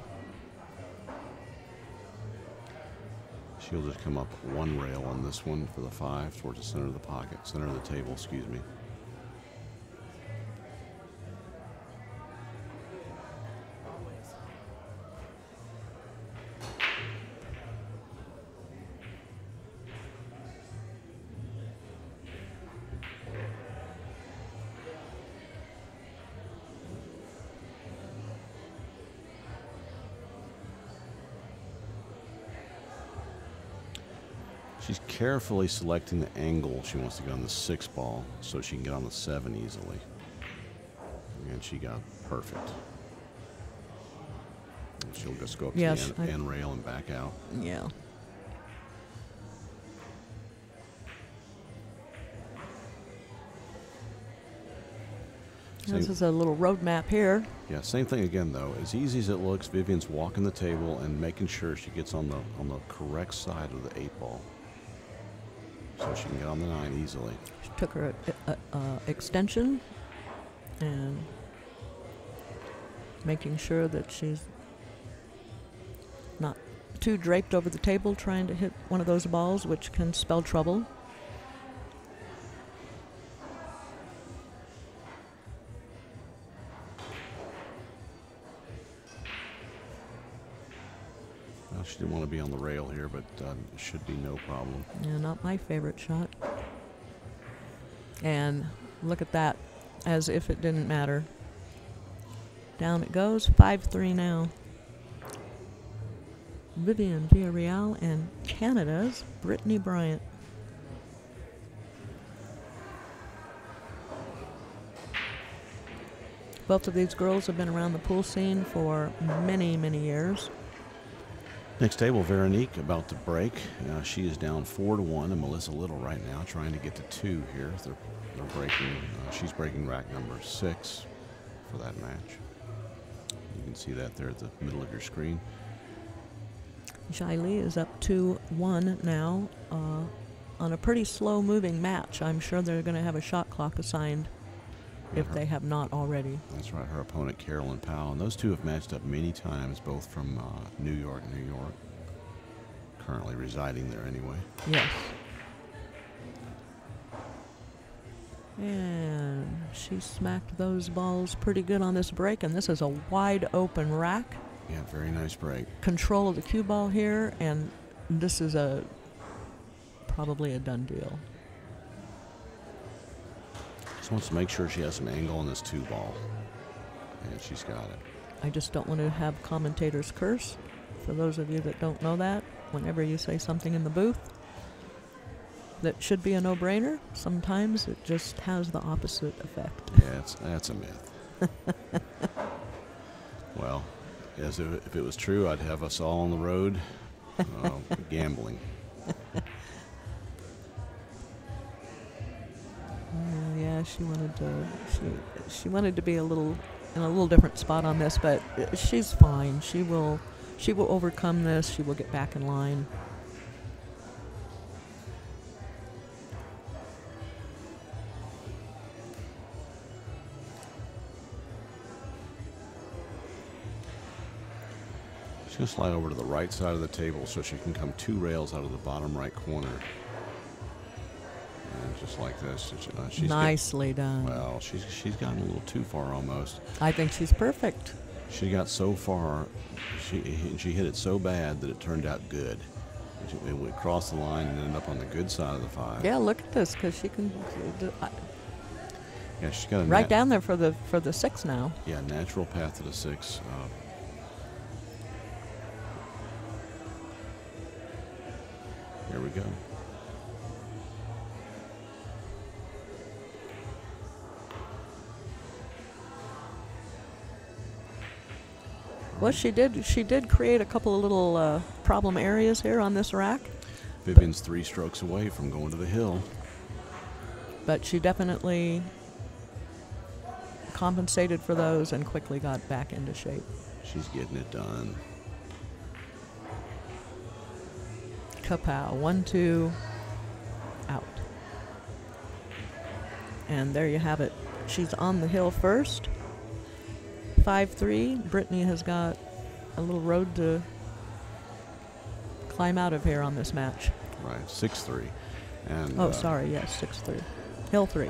She'll just come up 1 rail on this one for the 5 towards the center of the pocket, center of the table, excuse me. She's carefully selecting the angle she wants to get on the 6 ball so she can get on the 7 easily. And she got perfect. she'll just go up Yes, to the end rail and back out. Yeah. This is a little road map here. Yeah, same thing again though. As easy as it looks, Vivian's walking the table and making sure she gets on the correct side of the 8-ball, so she can get on the 9 easily. She took her extension and making sure that she's not too draped over the table trying to hit one of those balls, which can spell trouble. Well, she didn't want to be on the rail here, but it should be no problem. Yeah, not my favorite shot. And look at that, as if it didn't matter. Down it goes, 5-3 now. Vivian Villarreal and Canada's Brittany Bryant. Both of these girls have been around the pool scene for many, many years. Next table, Veronique about to break. She is down 4-1, and Melissa Little right now trying to get to 2 here. They're breaking. She's breaking rack number 6 for that match. You can see that there at the middle of your screen. Shiley is up 2-1 now on a pretty slow-moving match. I'm sure they're going to have a shot clock assigned if they have not already. That's right, her opponent Carolyn Powell. And those two have matched up many times, both from New York. Currently residing there anyway. Yes. And she smacked those balls pretty good on this break, and this is a wide open rack. Yeah, very nice break. Control of the cue ball here, and this is probably a done deal. Just wants to make sure she has some angle on this 2-ball, and she's got it. I just don't want to have commentators curse. For those of you that don't know that, whenever you say something in the booth that should be a no-brainer, sometimes it just has the opposite effect. Yeah, that's a myth. Well, as if it was true, I'd have us all on the road gambling. Yeah, she wanted to be in a little different spot on this, but she's fine. She will overcome this. She will get back in line. She's going to slide over to the right side of the table so she can come 2 rails out of the bottom right corner. And just like this. She's nicely done. Well, she's gotten a little too far almost. I think she's perfect. She got so far, she hit it so bad that it turned out good. It went across the line and ended up on the good side of the 5. Yeah, look at this, because she can. Yeah, she's got a right down there for the 6 now. Yeah, natural path to the 6. Here we go. Well, she did create a couple of little problem areas here on this rack. Vivian's 3 strokes away from going to the hill. But she definitely compensated for those and quickly got back into shape. She's getting it done. Kapow, 1-2, out. And there you have it. She's on the hill first. 5-3. Brittany has got a little road to climb out of here on this match. Right, 6-3. And oh, sorry, yes, 6-3. Hill 3.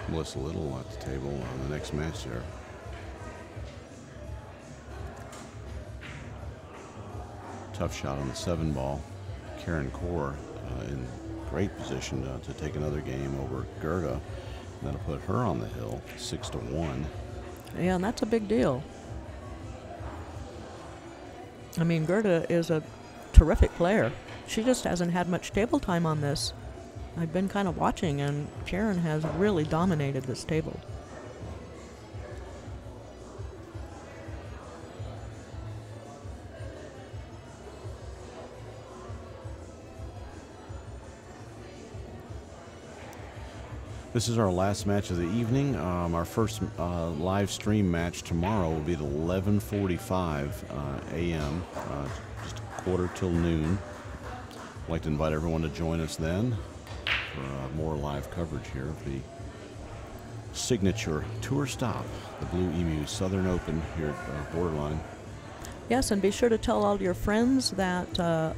Melissa Little at the table on the next match there. Tough shot on the 7-ball. Karen Core in great position to take another game over Gerda. That'll put her on the hill, 6-1. Yeah, and that's a big deal. I mean, Gerda is a terrific player. She just hasn't had much table time on this. I've been kind of watching, and Karen has really dominated this table. This is our last match of the evening. Our first live stream match tomorrow will be at 11:45 a.m., just a quarter till noon. I'd like to invite everyone to join us then for more live coverage here of the signature tour stop, the Blue Emu Southern Open here at Borderline. Yes, and be sure to tell all your friends that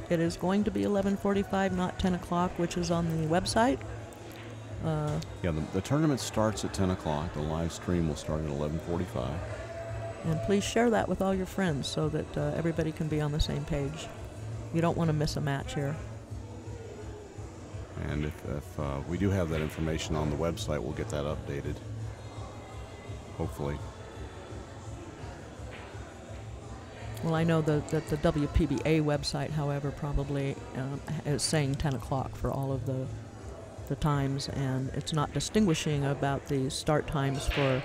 it is going to be 11:45, not 10 o'clock, which is on the website. Yeah, the tournament starts at 10 o'clock. The live stream will start at 11:45. And please share that with all your friends so that everybody can be on the same page. You don't want to miss a match here. And if we do have that information on the website, we'll get that updated, hopefully. Well, I know that the WPBA website, however, probably is saying 10 o'clock for all of the times, and it's not distinguishing about the start times for...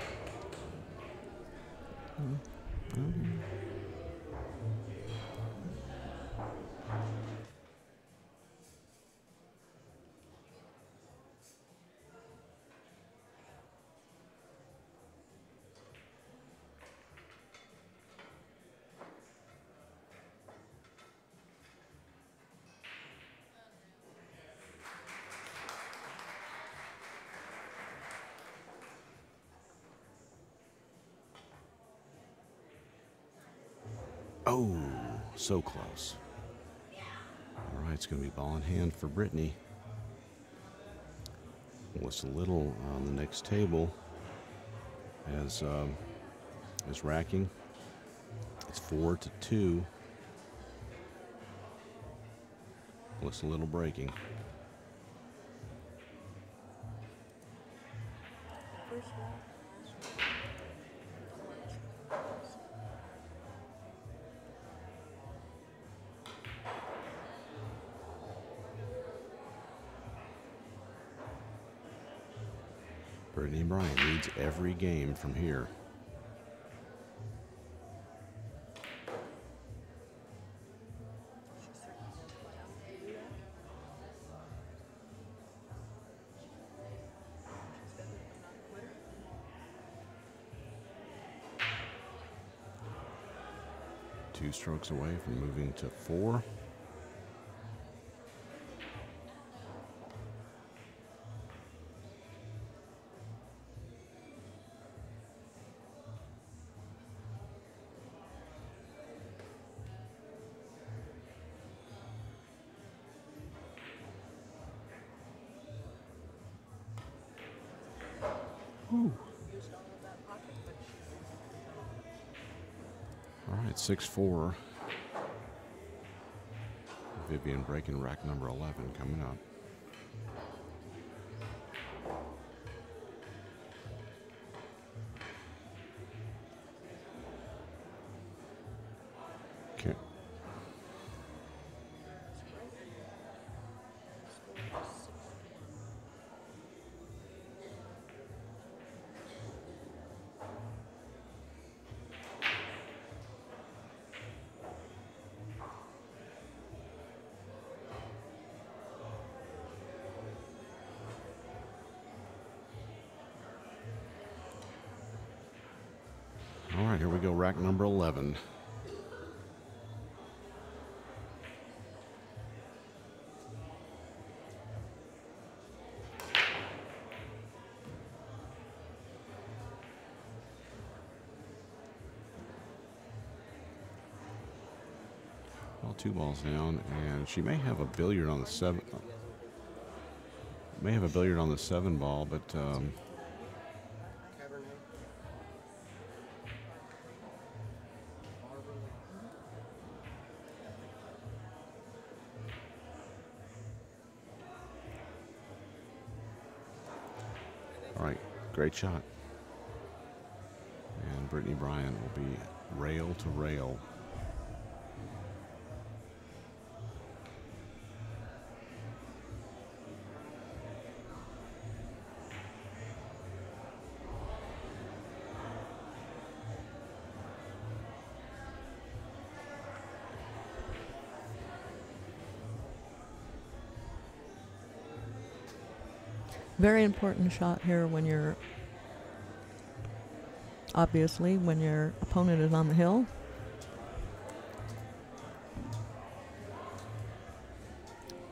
Oh, so close. All right, it's going to be ball in hand for Brittany. What's a little on the next table as racking. It's 4-2. What's a little breaking. Brittany Bryant leads every game from here. Two strokes away from moving to 4. All right, 6-4. Vivian breaking rack number 11 coming up. Okay. All right, here we go, rack number 11. Well, 2 balls down, and she may have a billiard on the 7. May have a billiard on the 7 ball, but all right, great shot. And Brittany Bryant will be rail to rail. Very important shot here when you're, obviously, when your opponent is on the hill.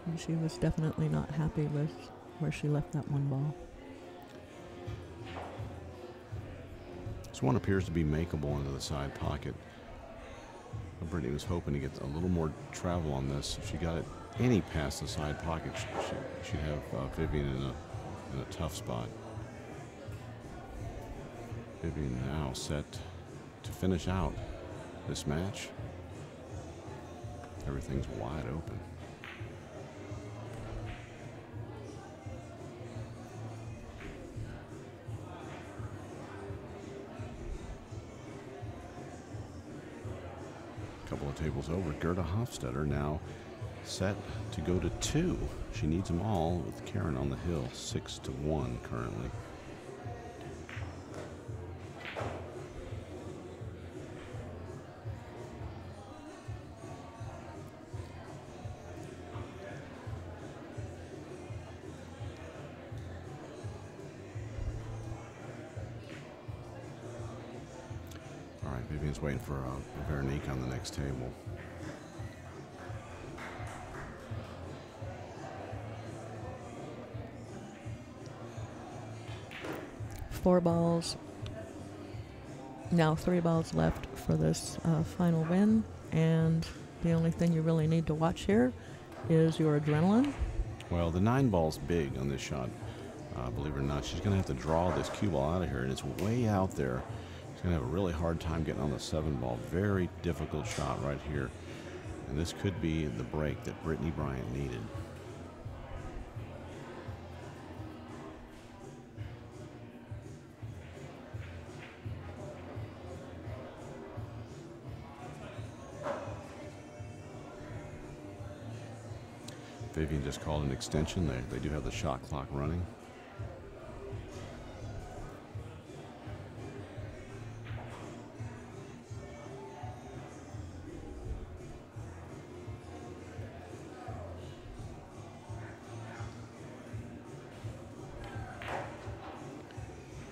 And she was definitely not happy with where she left that one ball. This one appears to be makeable into the side pocket. Brittany was hoping to get a little more travel on this. If she got it any past the side pocket, she'd have Vivian in a tough spot. Vivian now set to finish out this match. Everything's wide open. Couple of tables over. Gerda Hofstetter now set to go to 2. She needs them all with Karen on the hill, 6-1 currently. All right, Vivian's waiting for Veronique on the next table. Four balls. Now 3 balls left for this final win. And the only thing you really need to watch here is your adrenaline. Well, the 9 ball's big on this shot. Believe it or not, she's going to have to draw this cue ball out of here, and it's way out there. She's going to have a really hard time getting on the 7 ball. Very difficult shot right here. And this could be the break that Brittany Bryant needed. Vivian just called an extension. They do have the shot clock running.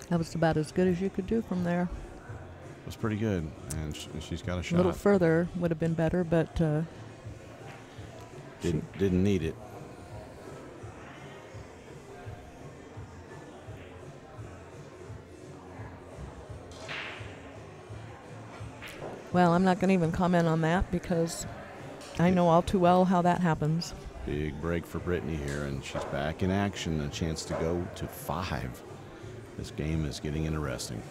That was about as good as you could do from there. It was pretty good, and she's got a shot. A little further would have been better, but didn't need it. Well, I'm not going to even comment on that because I know all too well how that happens. Big break for Brittany here, and she's back in action. A chance to go to 5. This game is getting interesting.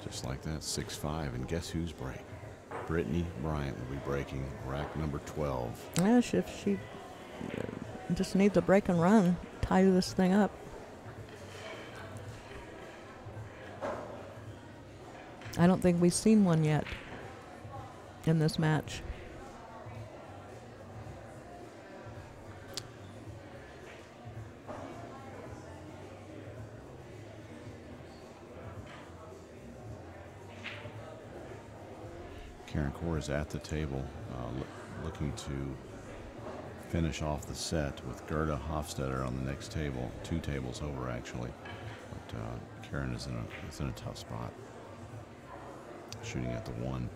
Just like that, 6-5, and guess who's break? Brittany Bryant will be breaking rack number 12. Yeah, if she just needs a break and run, tie this thing up. I don't think we've seen one yet in this match. Karen Core is at the table, looking to finish off the set with Gerda Hofstetter on the next table, 2 tables over actually. But Karen is in a tough spot, shooting at the 1.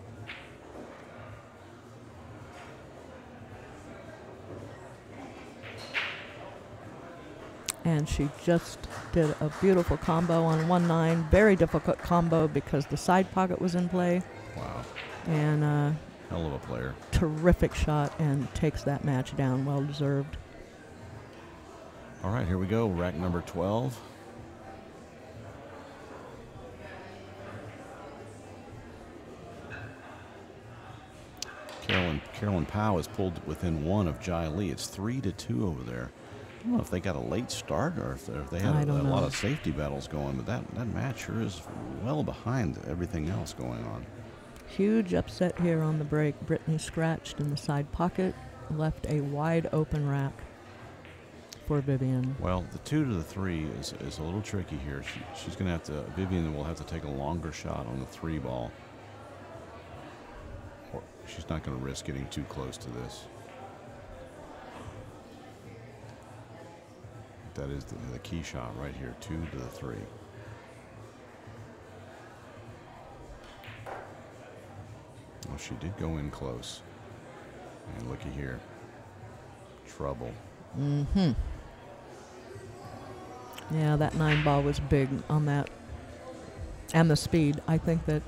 And she just did a beautiful combo on 1-9. Very difficult combo because the side pocket was in play. Wow. And hell of a player. Terrific shot, and takes that match down. Well deserved. All right, here we go. Rack number 12. Carolyn Powell has pulled within one of Jai Lee. It's 3-2 over there. I don't know if they got a late start or if they had a lot of safety battles going, but that match sure is well behind everything else going on. Huge upset here on the break. Brittany scratched in the side pocket, left a wide open rack for Vivian. Well, the 2-3 is a little tricky here. She's going to have to, Vivian will have to take a longer shot on the 3 ball. Or she's not going to risk getting too close to this. That is the key shot right here, 2-3. Well, she did go in close. And looky here. Trouble. Mm-hmm. Yeah, that 9 ball was big on that. And the speed. I think that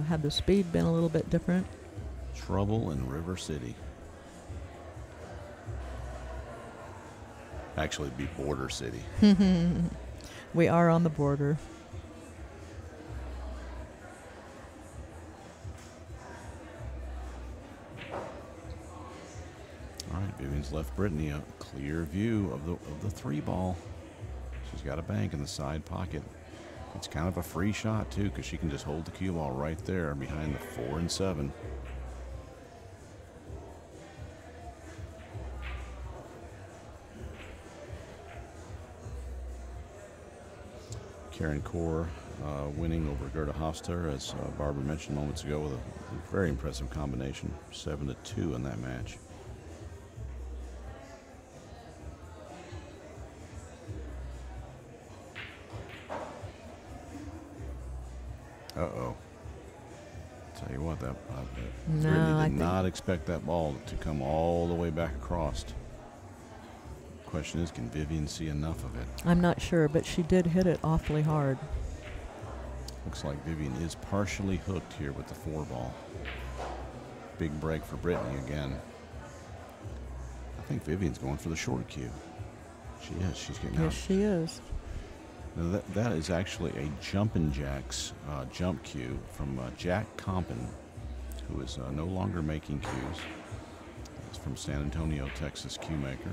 had the speed been a little bit different. Trouble in River City. Actually, it'd be Border City. We are on the border. All right, Vivian's left Brittany a clear view of the 3 ball. She's got a bank in the side pocket. It's kind of a free shot too, because she can just hold the cue ball right there behind the 4 and 7. Karen Kaur winning over Gerda Hofstadter, as Barbara mentioned moments ago, with a very impressive combination, 7-2 in that match. Uh-oh. Tell you what, Brittany did not expect that ball to come all the way back across. Question is, can Vivian see enough of it? I'm not sure, but she did hit it awfully hard. Looks like Vivian is partially hooked here with the 4 ball. Big break for Brittany again. I think Vivian's going for the short cue. She is. She's getting out. Yes, she is. Now that is actually a Jumpin' Jacks jump cue from Jack Compton, who is no longer making cues. He's from San Antonio, Texas, cue maker.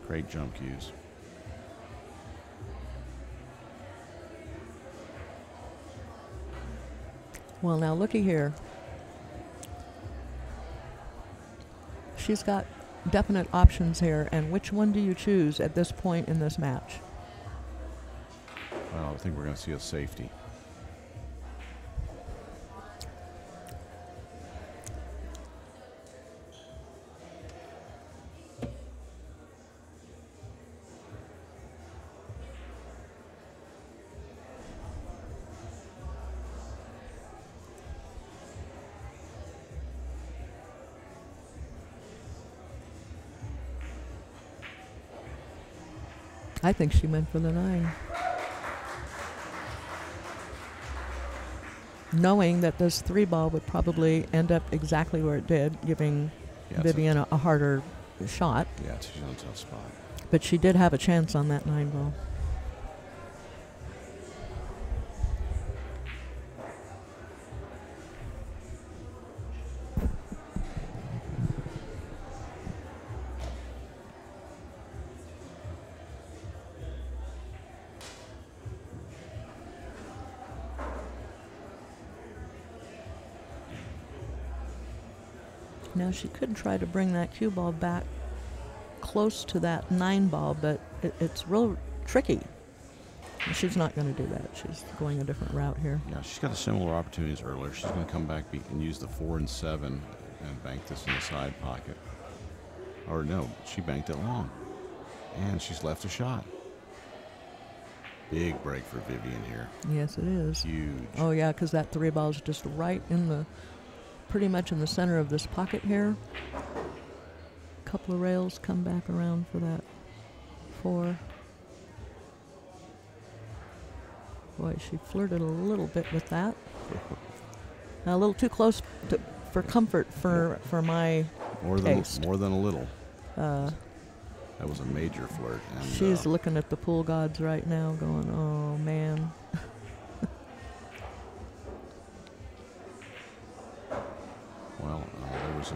Great jump cues. Well, now looky here. She's got definite options here, and which one do you choose at this point in this match? Well, I think we're going to see a safety. I think she went for the 9. Knowing that this 3 ball would probably end up exactly where it did, giving Vivian a harder shot. Yeah, she's in a tough spot. But she did have a chance on that 9 ball. Now she could try to bring that cue ball back close to that 9 ball, but it's real tricky. She's not going to do that. She's going a different route here. Yeah, she's got a similar opportunity as earlier. She's going to come back and use the 4 and 7 and bank this in the side pocket. Or no, she banked it long. And she's left a shot. Big break for Vivian here. Yes, it is. Huge. Oh, yeah, because that 3 ball is just right in the, pretty much in the center of this pocket here. A couple of rails come back around for that 4. Boy, she flirted a little bit with that. A little too close for comfort for my taste. More than a little. That was a major flirt. And she's looking at the pool gods right now going, oh, man. Well, there was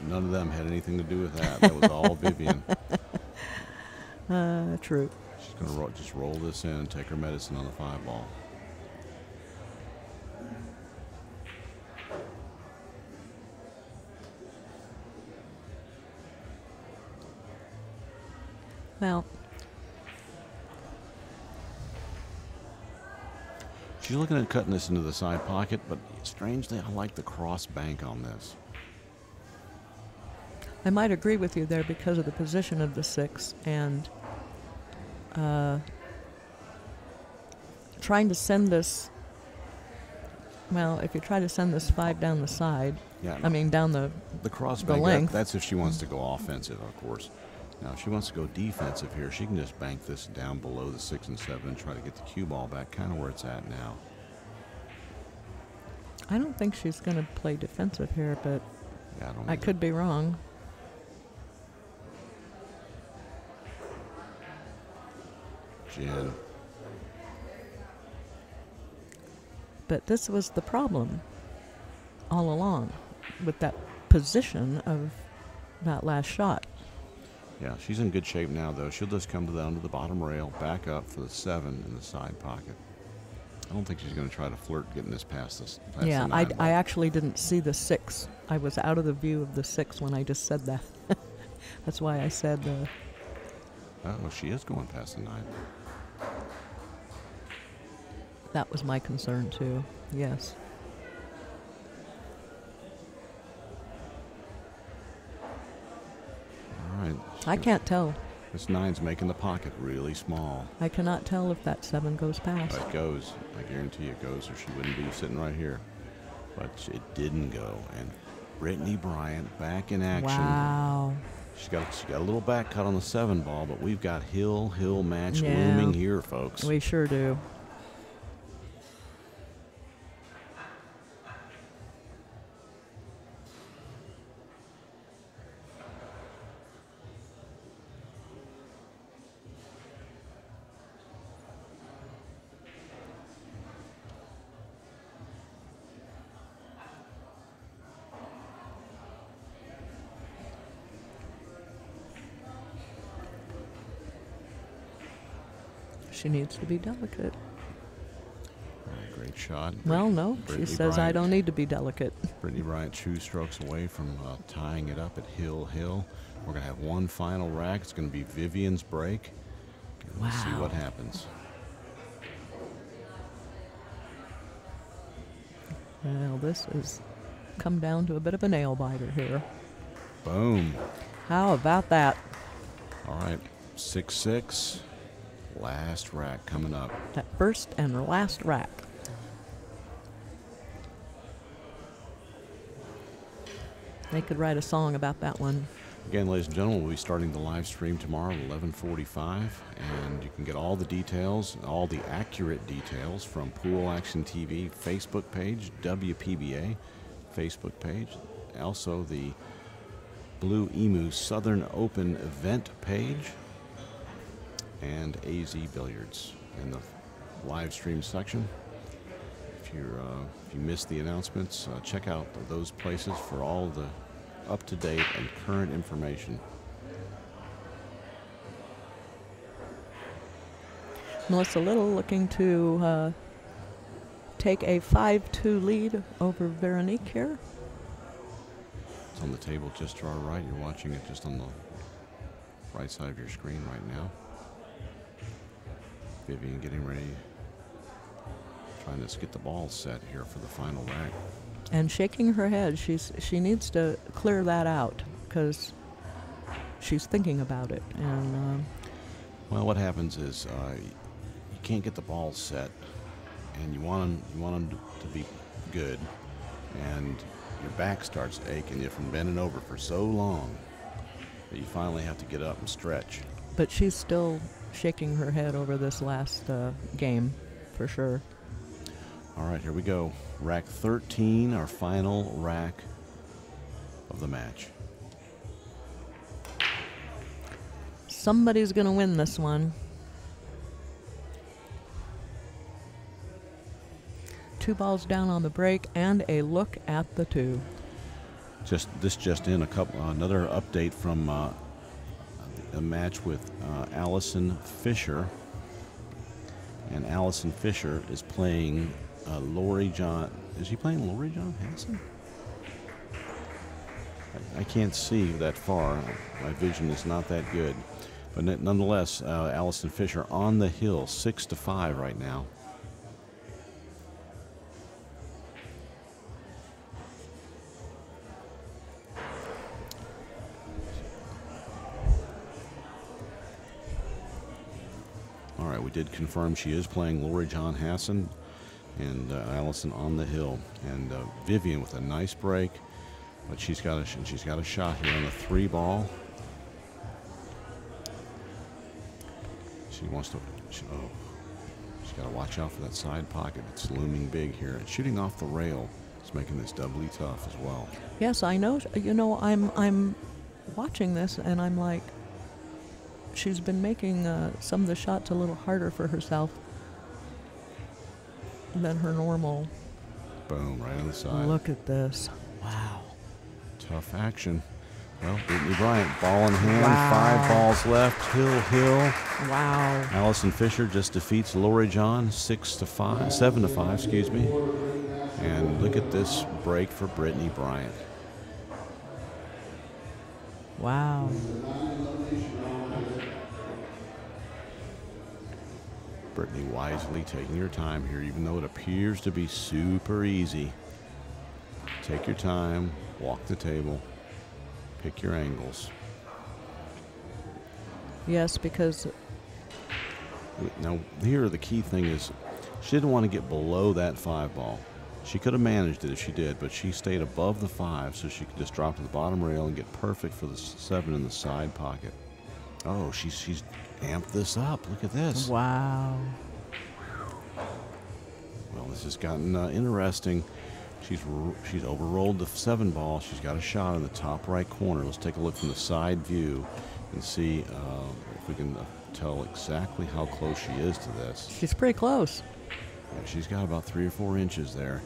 none of them had anything to do with that. That was all Vivian. True. She's going to just roll this in and take her medicine on the 5-ball. Well, she's looking at cutting this into the side pocket, but strangely, I like the cross bank on this. I might agree with you there because of the position of the 6 and trying to send this. Well, if you try to send this 5 down the side, Yeah, I mean down the cross the bank. length. That's if she wants to go offensive, of course. Now, if she wants to go defensive here, she can just bank this down below the 6 and 7 and try to get the cue ball back, kind of where it's at now. I don't think she's going to play defensive here, but Yeah, I could be wrong. Jen. But this was the problem all along with that position of that last shot. Yeah, she's in good shape now, though. She'll just come down to the bottom rail, back up for the 7 in the side pocket. I don't think she's going to try to flirt getting this past this. Past Yeah, the I 9 ball. actually didn't see the 6. I was out of the view of the 6 when I just said that. That's why I said Oh, she is going past the 9. that was my concern too. Yes. All right. I can't tell. This 9's making the pocket really small. I cannot tell if that 7 goes past. It goes. I guarantee it goes, or she wouldn't be sitting right here. But it didn't go. And Brittany Bryant back in action. Wow. She's got a little back cut on the 7 ball, but we've got hill match Yeah. looming here, folks. We sure do. She needs to be delicate. Great shot. Well, no, Brittany she says I Bryant. don't need to be delicate. Brittany Bryant 2 strokes away from tying it up at hill. We're going to have one final rack. It's going to be Vivian's break. And we'll see Wow. what happens. Well, this has come down to a bit of a nail biter here. Boom. How about that? All right, 6-6. Last rack coming up. That first and last rack. They could write a song about that one. Again, ladies and gentlemen, we'll be starting the live stream tomorrow at 11:45, and you can get all the details, all the accurate details from Pool Action TV Facebook page, WPBA Facebook page, also the Blue Emu Southern Open event page, and AZ Billiards in the live stream section. If you missed the announcements, check out those places for all the up-to-date and current information. Melissa Little looking to take a 5-2 lead over Veronique here. It's on the table just to our right. You're watching it just on the right side of your screen right now. Vivian getting ready, trying to get the ball set here for the final rack. And shaking her head. She needs to clear that out because she's thinking about it. And Well, what happens is you can't get the ball set, and you want them to be good, and your back starts aching you from bending over for so long that you finally have to get up and stretch. but she's still shaking her head over this last game, for sure. All right, here we go. Rack 13, our final rack of the match. Somebody's going to win this one. 2 balls down on the break and a look at the 2. Just in another update from a match with Allison Fisher. And Allison Fisher is playing Lori John. Is she playing Lori John Hassan? I can't see that far. My vision is not that good. But nonetheless, Allison Fisher on the hill, 6-5 right now. All right, we did confirm she is playing Lori John Hassan and Allison on the hill, and Vivian with a nice break, but she's got a shot here on the 3-ball. She wants to. She's got to watch out for that side pocket. It's looming big here. And shooting off the rail is making this doubly tough as well. Yes, I know. You know, I'm watching this, and I'm like, she's been making some of the shots a little harder for herself than her normal. Boom, right on the side. Look at this. Wow. Tough action. Well, Brittany Bryant, ball in hand, Wow. 5 balls left, hill. Wow. Allison Fisher just defeats Lori John 7-5, excuse me. And look at this break for Brittany Bryant. Wow. Brittany wisely taking your time here, even though it appears to be super easy. Take your time, walk the table, pick your angles. Yes, because Now, here the key thing is she didn't want to get below that 5-ball. She could have managed it if she did, but she stayed above the 5 so she could just drop to the bottom rail and get perfect for the 7 in the side pocket. Oh, she's amped this up. Look at this. wow. Well, this has gotten interesting. She's overrolled the 7-ball. She's got a shot in the top right corner. Let's take a look from the side view and see if we can tell exactly how close she is to this. She's pretty close. Yeah, she's got about 3 or 4 inches there.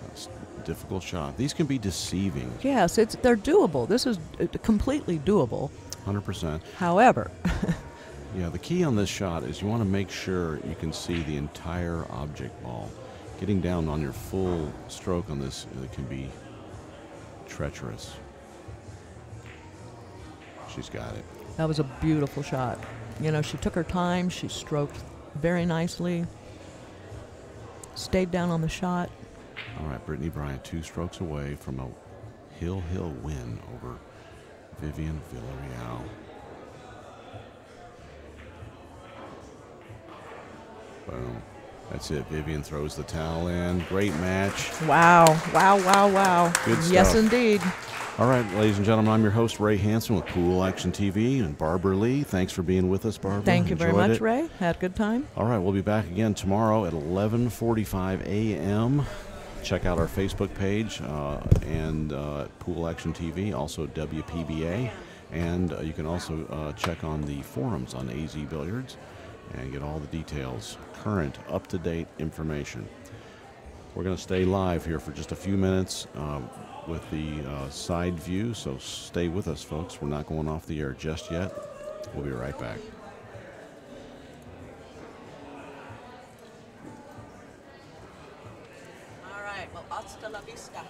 That's a difficult shot. These can be deceiving. Yes, they're doable. This is completely doable. 100%. However, Yeah, the key on this shot is you want to make sure you can see the entire object ball. Getting down on your full stroke on this can be treacherous. She's got it. that was a beautiful shot. You know, she took her time. She stroked very nicely. Stayed down on the shot. All right, Brittany Bryant 2 strokes away from a hill win over Vivian Villarreal. Boom. That's it. Vivian throws the towel in. Great match. Wow. Wow, wow, wow. Good stuff. Yes, indeed. All right, ladies and gentlemen, I'm your host, Ray Hansen with Pool Action TV, and Barbara Lee. Thanks for being with us, Barbara. Thank you very Enjoyed much, it. Ray. Had a good time. All right, we'll be back again tomorrow at 11:45 a.m. Check out our Facebook page and Pool Action TV, also WPBA. And you can also check on the forums on AZ Billiards and get all the details, current, up-to-date information. We're going to stay live here for just a few minutes with the side view, so stay with us, folks. We're not going off the air just yet. We'll be right back. All right. Well, hasta la vista.